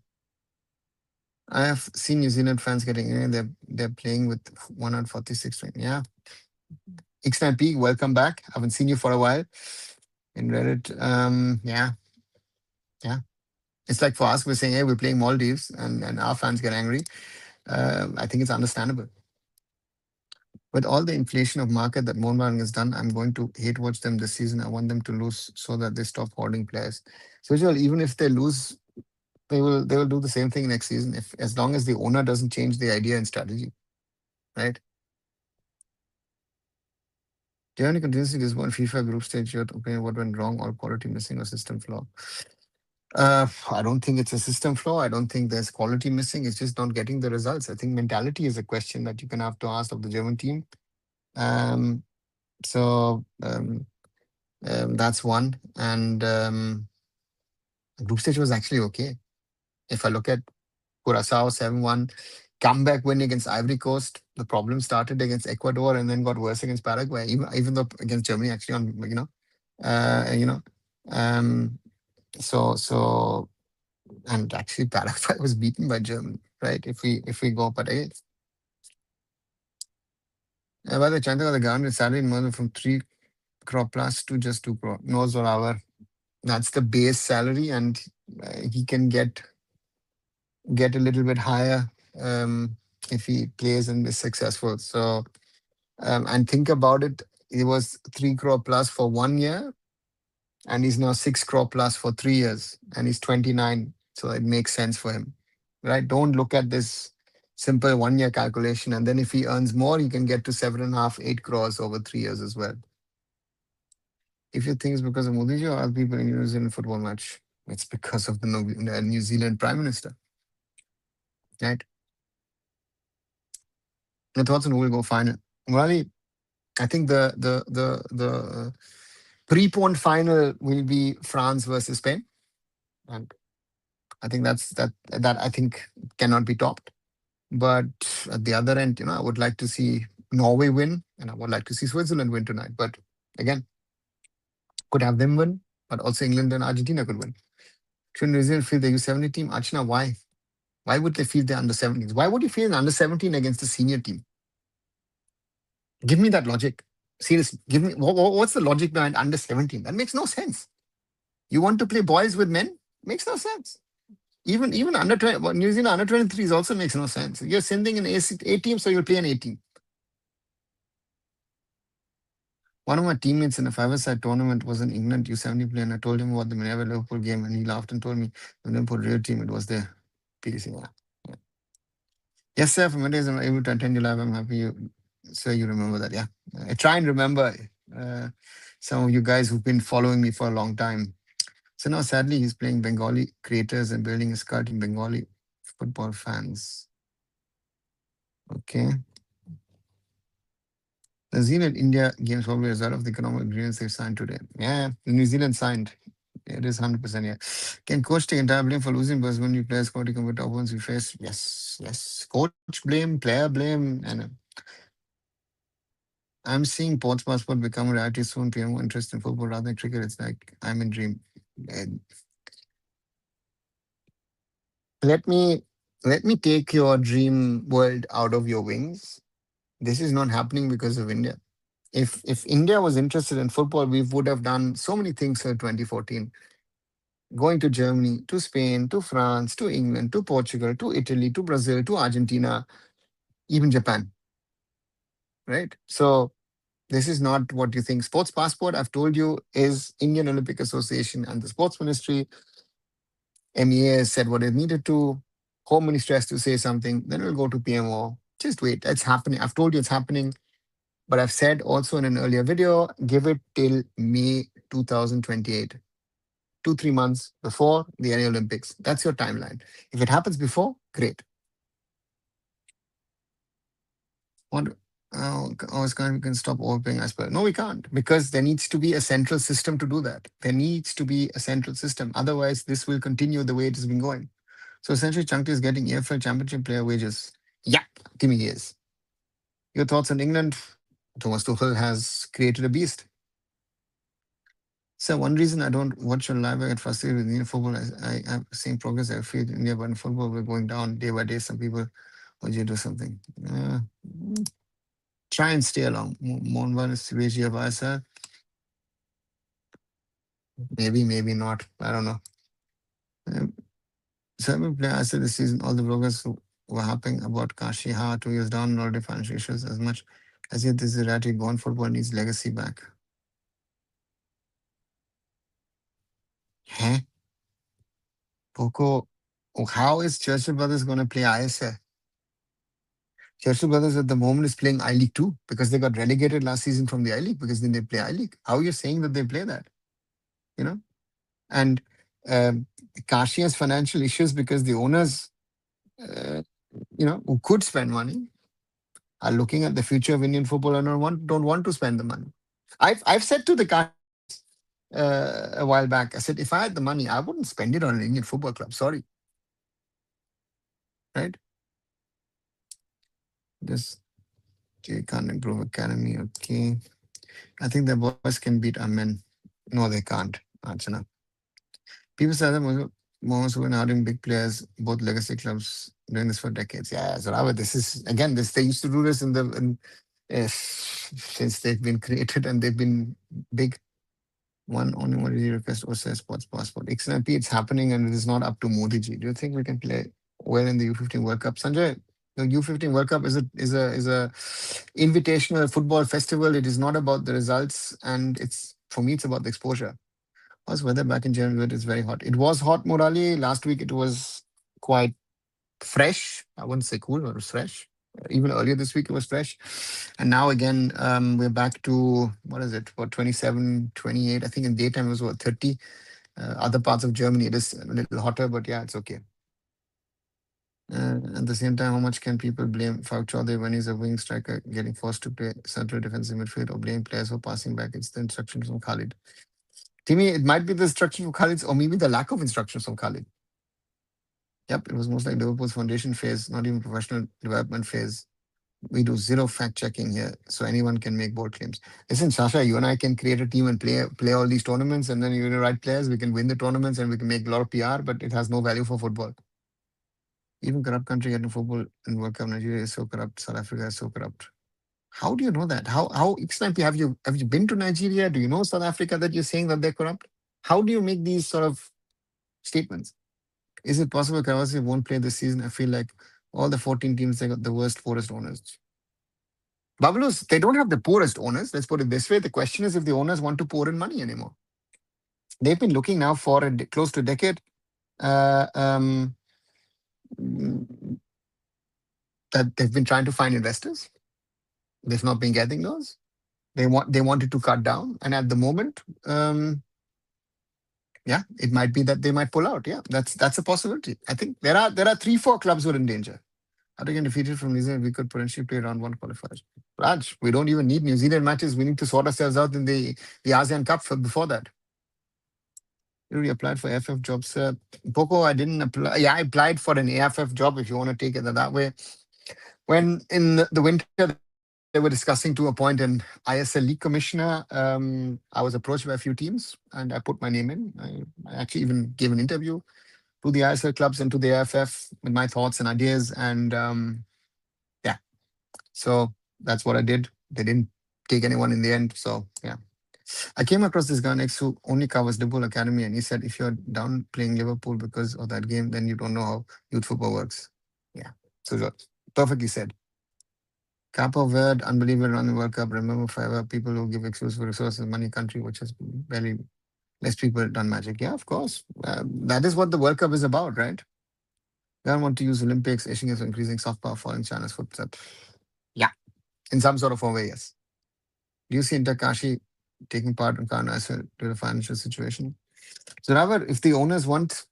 I have seen New Zealand fans getting in. They're playing with 146. Yeah, X9P, welcome back. Haven't seen you for a while in Reddit. Yeah, yeah. It's like for us, we're saying, hey, we're playing Maldives, and our fans get angry. I think it's understandable. With all the inflation of market that Mohun has done, I'm going to hate watch them this season. I want them to lose so that they stop hoarding players. So even if they lose, they will do the same thing next season. If as long as the owner doesn't change the idea and strategy, right? Do you have any contingency this one FIFA group stage? Your opinion, what went wrong, or quality missing, or system flaw? I don't think it's a system flaw. I don't think there's quality missing. It's just not getting the results. I think mentality is a question that you can have to ask of the German team. Um, so that's one. And group stage was actually okay. If I look at Curacao 7-1, comeback win against Ivory Coast, the problem started against Ecuador and then got worse against Paraguay, even though against Germany actually on, uh, you know. Um, so And actually, Paraguay was beaten by Germany, right? If we go, but again, by the China, the government salary moved from 3 crore plus to just 2 crore. Knows or hour. That's the base salary, and he can get a little bit higher if he plays and is successful. So, and think about it, he was 3 crore plus for 1 year, and he's now 6 crore plus for 3 years, and he's 29. So it makes sense for him, right? Don't look at this simple 1 year calculation, and then if he earns more, he can get to 7.5, 8 crores over 3 years as well. If you think it's because of Modi ji or other people in New Zealand football match, it's because of the New Zealand Prime Minister, right? Your thoughts on who will go final? Well, I think the pre-pone final will be France versus Spain, and I think that I think cannot be topped. But at the other end, I would like to see Norway win, and I would like to see Switzerland win tonight. But again, could have them win, but also England and Argentina could win. Should New Zealand field the U70 team? Archana, why? Why would they field the under 17s? Why would you field an under 17 against the senior team? Give me that logic. Seriously, give me what's the logic behind under 17? That makes no sense. You want to play boys with men? Makes no sense. Even under 20, New Zealand under 23s also makes no sense. You're sending an A team, so you'll play an A team. One of my teammates in a five-a-side tournament was an England U70 player, and I told him about the Minerva Liverpool game, and he laughed and told me the Liverpool real team, it was their PC. Yeah. Yeah. Yes, sir. For Mondays, I'm able to attend your live. I'm happy you, sir, you remember that. Yeah. I try and remember some of you guys who've been following me for a long time. So now, sadly, he's playing Bengali creators and building his cult in Bengali football fans. Okay. The New Zealand India games probably a result of the economic agreements they've signed today. Yeah, New Zealand signed. It is 100%. Yeah. Can coach take entire blame for losing because when you players score to compete opponents we face? Yes, yes. Coach blame, player blame, and I'm seeing Ports Passport become a reality soon. PM interest in football rather than cricket. It's like I'm in dream. And let me let me take your dream world out of your wings. This is not happening because of India. If India was interested in football, we would have done so many things in 2014. Going to Germany, to Spain, to France, to England, to Portugal, to Italy, to Brazil, to Argentina, even Japan, right? So this is not what you think. Sports passport, I've told you, is Indian Olympic Association and the Sports Ministry. MEA has said what it needed to. Home Ministry has to say something. Then we'll go to PMO. Just wait. It's happening. I've told you it's happening. But I've said also in an earlier video, give it till May 2028. 2, 3 months before the annual Olympics. That's your timeline. If it happens before, great. What? Oh, it's kind of, we can stop overpaying as well. No, we can't because there needs to be a central system to do that. There needs to be a central system. Otherwise, this will continue the way it has been going. So essentially, Chunky is getting AFL Championship player wages. Yeah, give me his. Your thoughts on England? Thomas Tuchel has created a beast. So one reason I don't watch your live, I get frustrated with Indian football. I have seen progress. I feel India, but in football, we're going down day by day. Some people would you do something. Try and stay along. Monvan is Regia Vasa. Maybe, maybe not. I don't know. Seven player I said this season, all the bloggers who were harping about Kashi Ha 2 years down, already financial issues as much as yet this is erratic. Gone football needs legacy back. Huh? Poco, how is Churchill Brothers going to play ISL? Churchill Brothers at the moment is playing I League 2 because they got relegated last season from the I League because then they play I League. How are you saying that they play that? You know? And Kashi has financial issues because the owners, uh, who could spend money, are looking at the future of Indian football and don't want to spend the money. I've said to the Kashi a while back, I said, if I had the money, I wouldn't spend it on an Indian football club. Sorry. Right? This they can't improve academy. Okay. I think the boys can beat our men. No, they can't, Archana. People say that Most who are in big players, both legacy clubs doing this for decades. Yeah, so this is again this they used to do this since they've been created and they've been big. One only one really request or say sports passport. XNP, it's happening and it is not up to Modi ji. Do you think we can play well in the U15 World Cup? Sanjay, the U15 World Cup is a invitational football festival. It is not about the results, and it's for me it's about the exposure. How's weather back in January? It's very hot. It was hot, Murali. Last week it was quite fresh. I wouldn't say cool, but it was fresh. Even earlier this week it was fresh. And now again, we're back to, what is it, about 27, 28. I think in daytime it was what, 30. Other parts of Germany, it is a little hotter, but yeah, it's okay. At the same time, how much can people blame Fauk Chaudhary when he's a wing striker getting forced to play central defensive midfield, or blame players for passing back? It's the instructions from Khalid. Timmy, it might be the instructions from Khalid or maybe the lack of instructions from Khalid. Yep, it was most like Liverpool's foundation phase, not even professional development phase. We do zero fact checking here, so anyone can make bold claims. Listen, Sasha, you and I can create a team and play all these tournaments, and then you're the right players. We can win the tournaments and we can make a lot of PR, but it has no value for football. Even corrupt country getting football in World Cup. Nigeria is so corrupt. South Africa is so corrupt. How do you know that? How extent have you been to Nigeria? Do you know South Africa that you're saying that they're corrupt? How do you make these sort of statements? Is it possible Kawasi won't play this season? I feel like all the 14 teams, they got the worst, poorest owners. Buffaloes, they don't have the poorest owners. Let's put it this way. The question is if the owners want to pour in money anymore. They've been looking now for close to a decade uh, um, mm, that they've been trying to find investors. They've not been getting those. They wanted to cut down, and at the moment, yeah, it might be that they might pull out. Yeah, that's a possibility. I think there are 3-4 clubs who are in danger. How to get defeated from New Zealand, we could potentially play round one qualifiers. Raj, we don't even need New Zealand matches. We need to sort ourselves out in the ASEAN Cup before that. You already applied for AFF jobs. Poco, I didn't apply. Yeah, I applied for an AFF job if you want to take it that way. When in the winter, they were discussing to appoint an ISL League commissioner. I was approached by a few teams and I put my name in. I actually even gave an interview to the ISL clubs and to the AFF with my thoughts and ideas. And yeah, so that's what I did. They didn't take anyone in the end. So yeah. I came across this guy next who only covers Liverpool Academy, and he said, if you're down playing Liverpool because of that game, then you don't know how youth football works. Yeah. So perfectly said. Capo Verde, unbelievable run the World Cup. Remember forever, people who give exclusive resources, money, country, which has barely less people done magic. Yeah, of course. That is what the World Cup is about, right? They don't want to use Olympics, Asian Games for increasing soft power, following China's footsteps. Yeah, in some sort of a way, yes. Do you see Intakashi taking part in Ghana as well due to the financial situation? So, rather, if the owners want,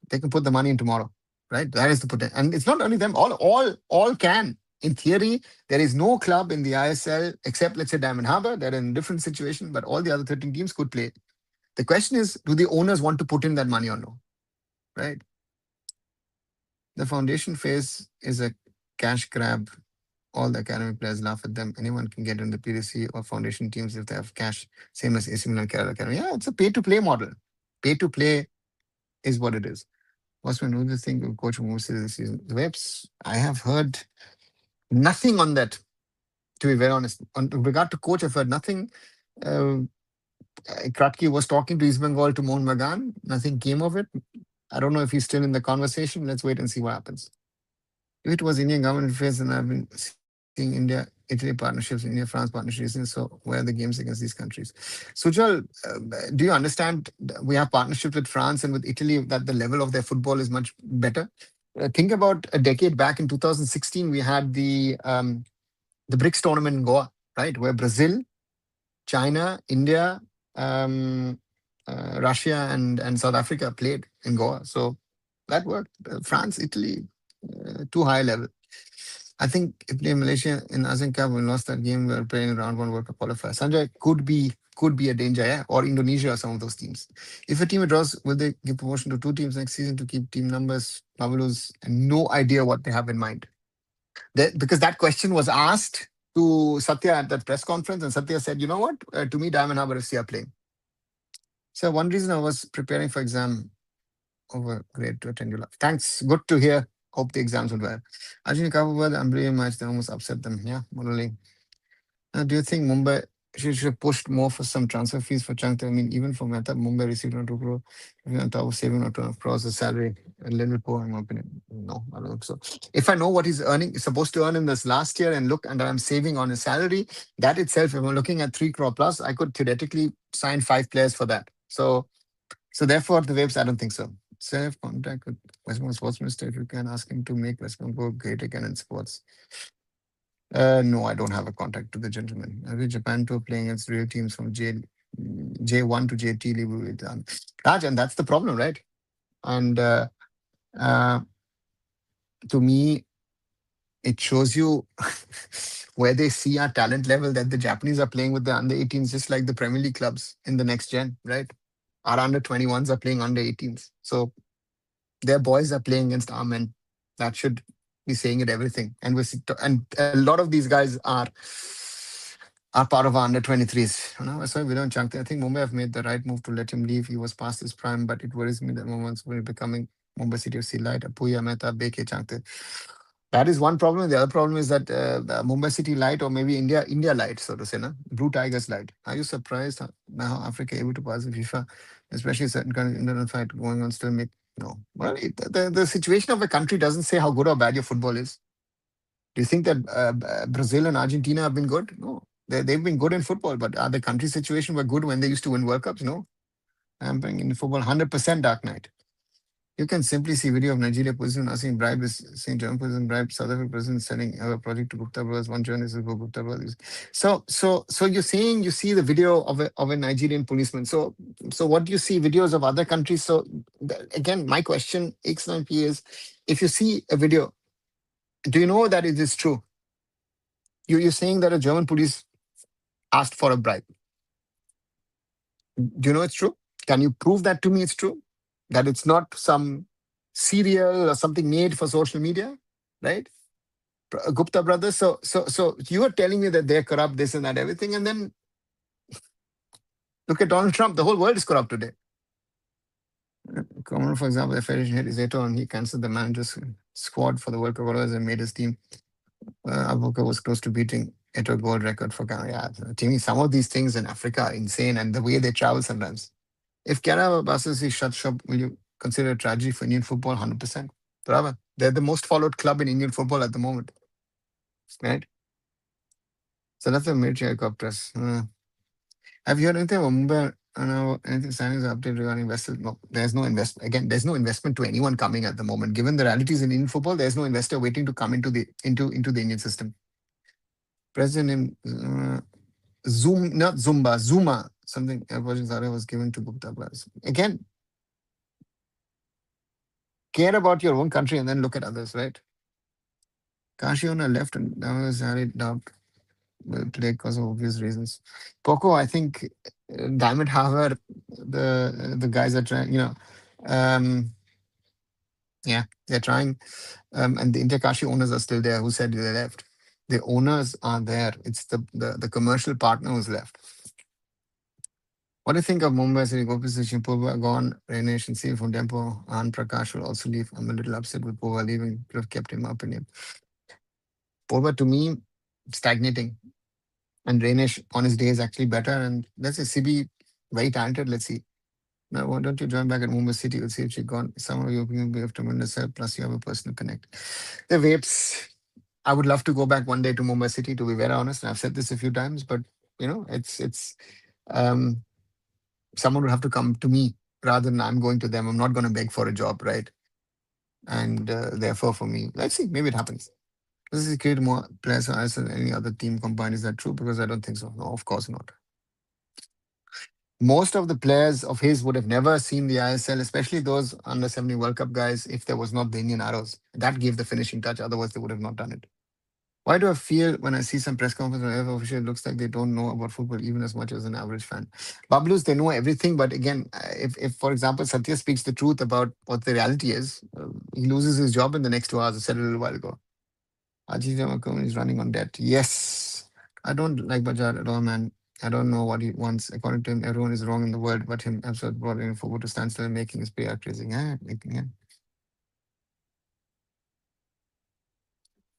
they can put the money in tomorrow, right? That is the potential, and it's not only them. All can. In theory, there is no club in the ISL except, let's say, Diamond Harbour. They're in a different situation, but all the other 13 teams could play. The question is, do the owners want to put in that money or no? Right? The foundation phase is a cash grab. All the academic players laugh at them. Anyone can get in the PDC or foundation teams if they have cash, same as AC Milan Kerala Academy. Yeah, it's a pay to play model. Pay to play is what it is. What's my new thing of coach moves this season? The webs, I have heard nothing on that, to be very honest. On regard to coach, I've heard nothing. Uh, Kratky was talking to East Bengal to Mohun Bagan. Nothing came of it. I don't know if he's still in the conversation. Let's wait and see what happens. If it was Indian government affairs, and I've been seeing India, Italy partnerships, India, France partnerships, so where are the games against these countries? Sujal, do you understand we have partnerships with France and with Italy that the level of their football is much better? Think about a decade back in 2016, we had the BRICS tournament in Goa, right, where Brazil, China, India, um, Russia, and South Africa played in Goa. So that worked. France, Italy, too high level. I think if play Malaysia in ASEAN Cup, we lost that game. We're playing round one World Cup qualifier. Sanjay could be a danger, yeah, or Indonesia or some of those teams. If a team draws, will they give promotion to 2 teams next season to keep team numbers? Pavlos, and no idea what they have in mind. Because that question was asked to Satya at that press conference, and Satya said, "You know what? To me, Diamond Harbour FC are playing." So one reason I was preparing for exam over. Great to attend your live. Thanks. Good to hear. Hope the exams went well. Arjun Kabul, I'm really much they almost upset them. Yeah, Murali. Do you think Mumbai should have pushed more for some transfer fees for Changte? I mean, even for Mehta, Mumbai received not 2 crore. If you're on top of saving not 2 crores, the salary a little poor, in my opinion. No, I don't think so. If I know what he's earning, supposed to earn in this last year, and look, and I'm saving on his salary, that itself, if I'm looking at 3 crore plus, I could theoretically sign 5 players for that. So therefore, the waves, I don't think so. So I have contact with West Bengal Sports Minister if you can ask him to make West Bengal great again in sports. No, I don't have a contact to the gentleman. I wish Japan tour playing against real teams from J1 to JT league will be done. Raj, and that's the problem, right? And uh, to me, it shows you where they see our talent level that the Japanese are playing with the under 18s, just like the Premier League clubs in the next gen, right? Our under 21s are playing under 18s. So their boys are playing against our men. That should be saying it everything. And a lot of these guys are part of our under 23s. You know, that's why we don't chunk. I think Mumbai have made the right move to let him leave. He was past his prime, but it worries me that moments will be becoming Mumbai City FC light. Apuya Mehta, Beke Changte. That is one problem. The other problem is that the Mumbai City light, or maybe India light, so to say, no? Blue Tigers light. Are you surprised how Africa able to pass the FIFA, especially certain kind of internal fight going on still make no? Well, the situation of a country doesn't say how good or bad your football is. Do you think that Brazil and Argentina have been good? No, they've been good in football, but are the country situation were good when they used to win World Cups? No, I'm playing in football 100% dark night. You can simply see video of Nigeria president asking bribe is saying German president bribe South African president selling a project to Gupta brothers. One journalist is for Gupta brothers. So you're saying you see the video of a Nigerian policeman. So what do you see videos of other countries? So again, my question X9P is, if you see a video, do you know that it is true? You're saying that a German police asked for a bribe. Do you know it's true? Can you prove that to me it's true? That it's not some serial or something made for social media, right? Gupta brothers. So you are telling me that they're corrupt, this and that, everything, and then look at Donald Trump. The whole world is corrupt today. Common, for example, the Federation hit his Eto and he cancelled the manager's squad for the World Cup qualifiers and made his team. Avoka was close to beating Eto gold record for Ghana. Yeah, Timmy, some of these things in Africa are insane, and the way they travel sometimes. If Canada buses is shut shop, will you consider a tragedy for Indian football? 100%. Bravo. They're the most followed club in Indian football at the moment, right? So that's the military helicopters. Have you heard anything about Mumbai? Anything signings or update regarding investors? No, there's no invest. Again, there's no investment to anyone coming at the moment. Given the realities in Indian football, there's no investor waiting to come into the Indian system. President Zoom, not Zumba, Zuma, something Virgin Zara was given to Gupta Brothers. Again, care about your own country and then look at others, right? Kashi on the left and now is Harry Dog will play because of obvious reasons. Poco, I think Diamond Harbour, the guys are trying, yeah, they're trying. And the Interkashi owners are still there. Who said they left? The owners are there. It's the commercial partner who's left. What do you think of Mumbai City Gopi Purva gone, Rainesh and Steve from Dempo, and Prakash will also leave. I'm a little upset with Purva leaving. Could have kept him up in him. Purva to me, stagnating. And Rainesh on his day is actually better. And let's say CB, very talented. Let's see. Now, why don't you join back at Mumbai City? We'll see if she gone. Some of you have tremendous help, plus you have a personal connect. The vapes. I would love to go back one day to Mumbai City, to be very honest. And I've said this a few times, but it's um someone would have to come to me rather than I'm going to them. I'm not going to beg for a job, right? And therefore, for me, let's see, maybe it happens. Does it create more players for us than any other team combined? Is that true? Because I don't think so. No, of course not. Most of the players of his would have never seen the ISL, especially those under 70 World Cup guys, if there was not the Indian arrows. That gave the finishing touch. Otherwise, they would have not done it. Why do I feel when I see some press conference or AIFF official, it looks like they don't know about football even as much as an average fan? Bablus, they know everything. But again, if for example, Satya speaks the truth about what the reality is, he loses his job in the next 2 hours. I said a little while ago. Ajit Jamakam is running on debt. Yes. I don't like Bajar at all, man. I don't know what he wants. According to him, everyone is wrong in the world, but him absolutely brought in football to stand still and making his player crazy. Yeah, yeah.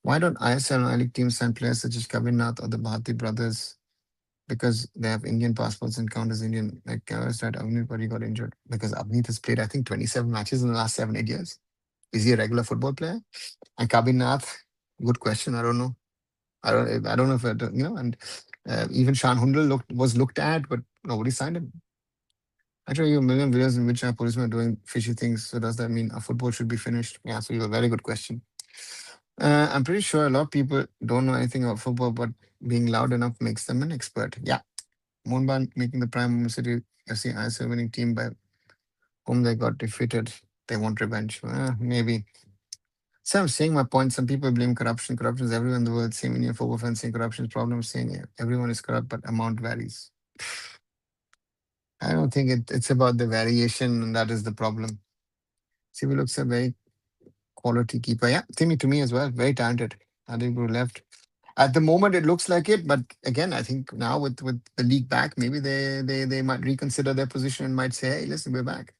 Why don't ISL and I-League teams send players such as Kabir Nath or the Bharti brothers because they have Indian passports and count as Indian? Like Kara said, Avneet Puri got injured because Avneet has played, I think, 27 matches in the last 7, 8 years. Is he a regular football player? And Kabir Nath, good question. I don't know. I don't know if it, and even Shan Hundal was looked at, but nobody signed him. Actually, a million videos in which our policemen are doing fishy things. So does that mean our football should be finished? Yeah, so you have a very good question. I'm pretty sure a lot of people don't know anything about football, but being loud enough makes them an expert. Yeah, Mohanban making the Prime City FC ISL winning team by whom they got defeated. They want revenge. Maybe. So I'm saying my point. Some people blame corruption. Corruption is everywhere in the world. Same Indian football fans saying corruption is problem. Saying everyone is corrupt, but amount varies. I don't think it's about the variation, and that is the problem. Sibu looks a very quality keeper. Yeah, Timmy to me as well. Very talented. I think we left. At the moment, it looks like it, but again, I think now with the league back, maybe they might reconsider their position and might say, "Hey, listen, we're back.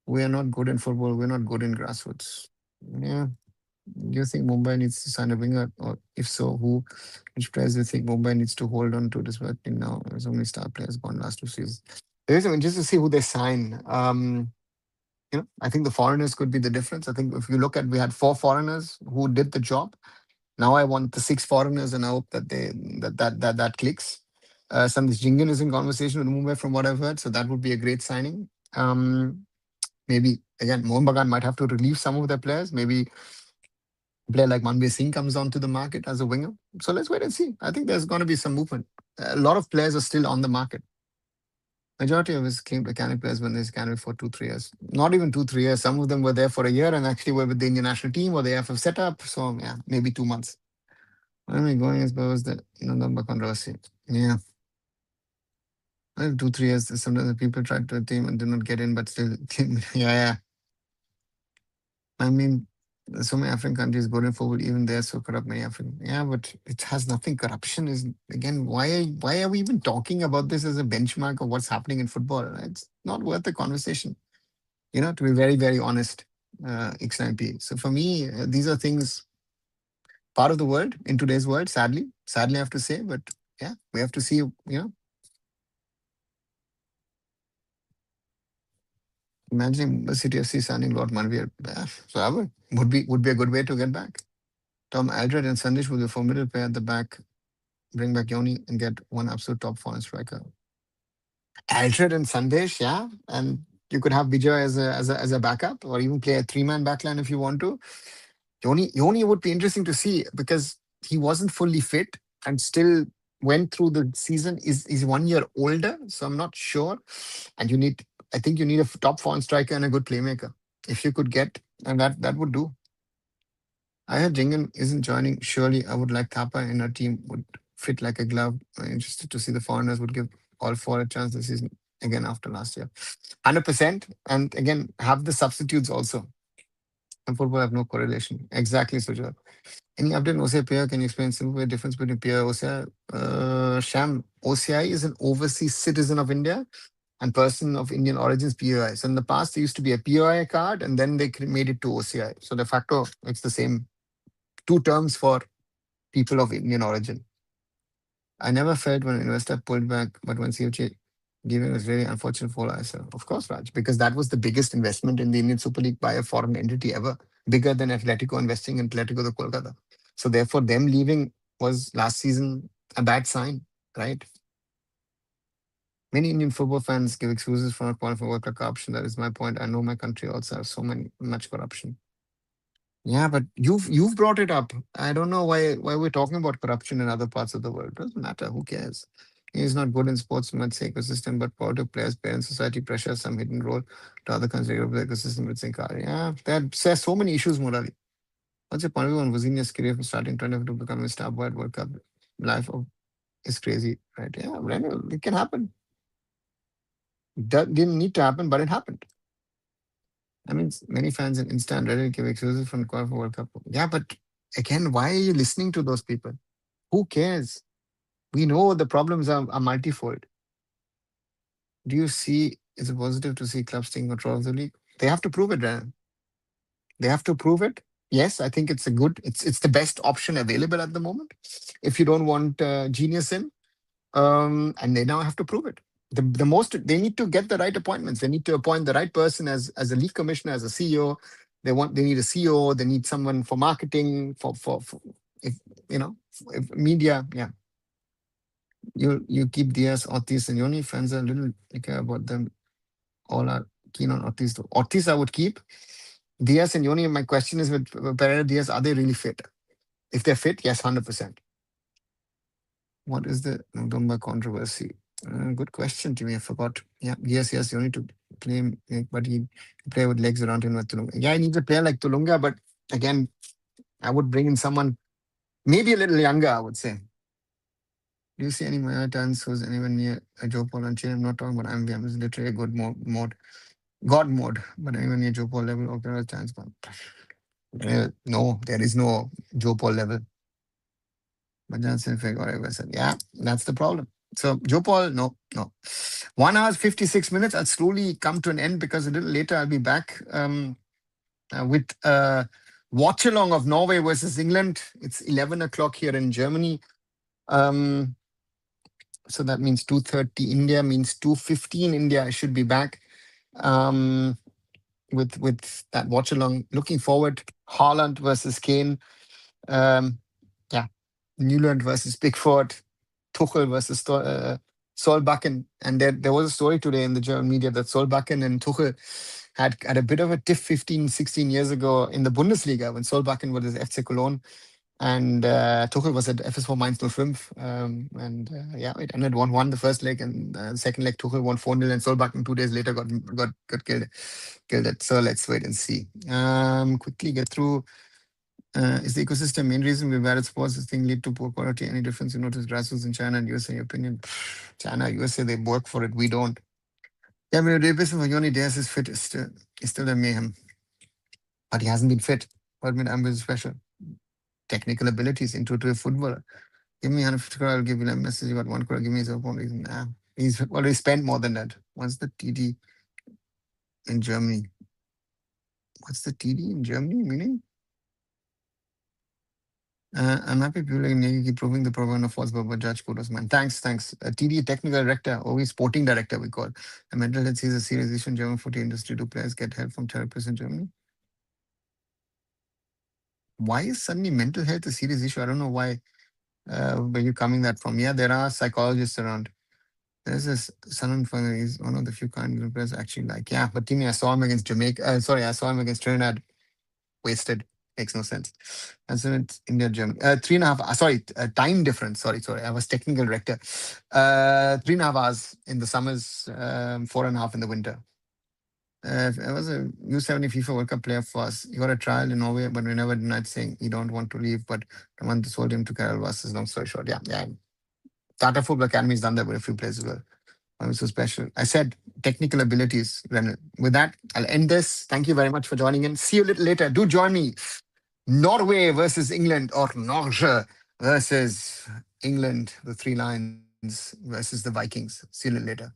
We are not good in football. We're not good in grassroots." Yeah. Do you think Mumbai needs to sign a winger, or if so, who? Which players do you think Mumbai needs to hold on to despite now so many star players gone last 2 seasons? There is just to see who they sign. I think the foreigners could be the difference. I think if you look at, we had 4 foreigners who did the job. Now I want the 6 foreigners, and I hope that that clicks. Sandesh Jingan is in conversation with Mumbai, from what I've heard, so that would be a great signing. Maybe again, Mohun Bagan might have to relieve some of their players. Maybe a player like Manveer Singh comes onto the market as a winger. So let's wait and see. I think there's going to be some movement. A lot of players are still on the market. Majority of us came to Canada players when they Canada for 2, 3 years. Not even 2, 3 years. Some of them were there for a year and actually were with the Indian national team or the AIFF setup. So yeah, maybe 2 months. Where am I going as well as the number controversy? Yeah. Well, 2, 3 years. Sometimes the people try to team and do not get in, but still, yeah. I mean, so many African countries go in forward, even there, so corrupt many African. Yeah, but it has nothing. Corruption is, again, why are we even talking about this as a benchmark of what's happening in football? It's not worth the conversation. To be very, very honest, X9P. So for me, these are things part of the world in today's world, sadly I have to say, but yeah, we have to see, imagining the City FC signing Lord Manvir. So I would be a good way to get back. Tom Aldred and Sandesh will be a formidable pair at the back. Bring back Yoni and get one absolute top foreign striker. Aldred and Sandesh, yeah. And you could have Vijay as a backup, or even play a 3-man backline if you want to. Yoni would be interesting to see because he wasn't fully fit and still went through the season. Is 1 year older, so I'm not sure. And I think you need a top foreign striker and a good playmaker. If you could get, and that would do. I heard Jingan isn't joining. Surely I would like Thapa in our team, would fit like a glove. I'm interested to see the foreigners would give all four a chance this season again after last year. 100%. And again, have the substitutes also. And football have no correlation. Exactly, Sujat. Any update on OCI player? Can you explain simple difference between PI and OCI? Sham, OCI is an overseas citizen of India and person of Indian origins, POI. So in the past, there used to be a POI card and then they made it to OCI. So de facto, it's the same. Two terms for people of Indian origin. I never felt when an investor pulled back, but when CFG gave it was very unfortunate for ISL. Of course, Raj, because that was the biggest investment in the Indian Super League by a foreign entity ever, bigger than Atletico investing in Atletico de Kolkata. So therefore, them leaving was last season a bad sign, right? Many Indian football fans give excuses for not qualifying for World Cup corruption. That is my point. I know my country also has much corruption. Yeah, but you've brought it up. I don't know why we're talking about corruption in other parts of the world. Doesn't matter. Who cares? He's not good in sports, let's say ecosystem, but political players, parents, society pressure, some hidden role to other countries of the ecosystem with Sinkar. Yeah, there's so many issues, Murali. What's your point of view on Vazinia's career from starting 20 to becoming a star boy at World Cup? Life is crazy, right? Yeah, it can happen. That didn't need to happen, but it happened. I mean, many fans in Insta and Reddit give excuses from the for World Cup. Yeah, but again, why are you listening to those people? Who cares? We know the problems are multifold. Do you see it's a positive to see clubs taking control of the league? They have to prove it, Ryan. They have to prove it. Yes, I think it's the best option available at the moment. If you don't want genius in, and they now have to prove it. The most they need to get the right appointments. They need to appoint the right person as a league commissioner, as a CEO. They need a CEO. They need someone for marketing, for if you know if media. Yeah, you keep Diaz, Ortiz, and Yoni. Fans are a little care about them. All are keen on Ortiz. Ortiz, I would keep. Diaz and Yoni. My question is with Pereira Diaz, are they really fit? If they're fit, yes, 100%. What is the Dumba controversy? Good question, Jimmy. I forgot. Yeah, yes. You need to play, but he play with legs around him with Tulunga. Yeah, I need a player like Tulunga, but again, I would bring in someone maybe a little younger. I would say. Do you see any Maya talents who's anyone near Joe Paul and Chain? I'm not talking about MVM. It's literally a good mode, God mode, but anyone near Joe Paul level of the chance? No, there is no Joe Paul level. But that's if I got it. I said, yeah, that's the problem. So Joe Paul, no. 1 hour 56 minutes. I'll slowly come to an end because a little later I'll be back with watch along of Norway versus England. It's 11 o'clock here in Germany. So that means 2:30 India, means 2:15 India. I should be back with that watch along. Looking forward. Haaland versus Kane. Yeah, Newland versus Pickford. Tuchel versus Solbakken. And there was a story today in the German media that Solbakken and Tuchel had a bit of a tiff 15, 16 years ago in the Bundesliga when Solbakken was at FC Cologne and Tuchel was at FSV Mainz 05. Yeah, it ended 1-1 the first leg, and the second leg Tuchel won 4-0, and Solbakken 2 days later got killed it. So let's wait and see. Quickly get through. Is the ecosystem main reason we bad at sports? This thing lead to poor quality? Any difference you notice grassroots in China and USA? In your opinion, China, USA, they work for it. We don't. Yeah, we're replacing for Yoni Diaz is fit. Is still a mayhem, but he hasn't been fit. But with I'm special technical abilities, intuitive footballer. Give me 150 crore, I'll give you a message. You got 1 crore, give me 0.1. Nah, he's already spent more than that. What's the TD in Germany? What's the TD in Germany meaning? I'm happy people like Negi keep proving the program of false but Judge Kudos, man. Thanks. TD technical director, always sporting director, we call. A mental health is a serious issue in German footy industry. Do players get help from therapists in Germany? Why is suddenly mental health a serious issue? I don't know why. Where you coming that from? Yeah, there are psychologists around. There's this Sanan Fana, he's one of the few kind of players I actually like. Yeah, but Timmy, I saw him against Jamaica. I saw him against Trinidad. Wasted. Makes no sense. And so it's India, Germany. 3.5. Time difference. Sorry. I was technical director. 3.5 hours in the summers, 4.5 in the winter. I was a U70 FIFA World Cup player for us. He got a trial in Norway, but we never denied saying he don't want to leave. But the one that sold him to Carol was long story short. Yeah. Tata Football Academy's done that with a few players as well. Why was so special? I said technical abilities, Renan. With that, I'll end this. Thank you very much for joining in. See you a little later. Do join me. Norway versus England, or Norge versus England, the Three Lions versus the Vikings. See you a little later.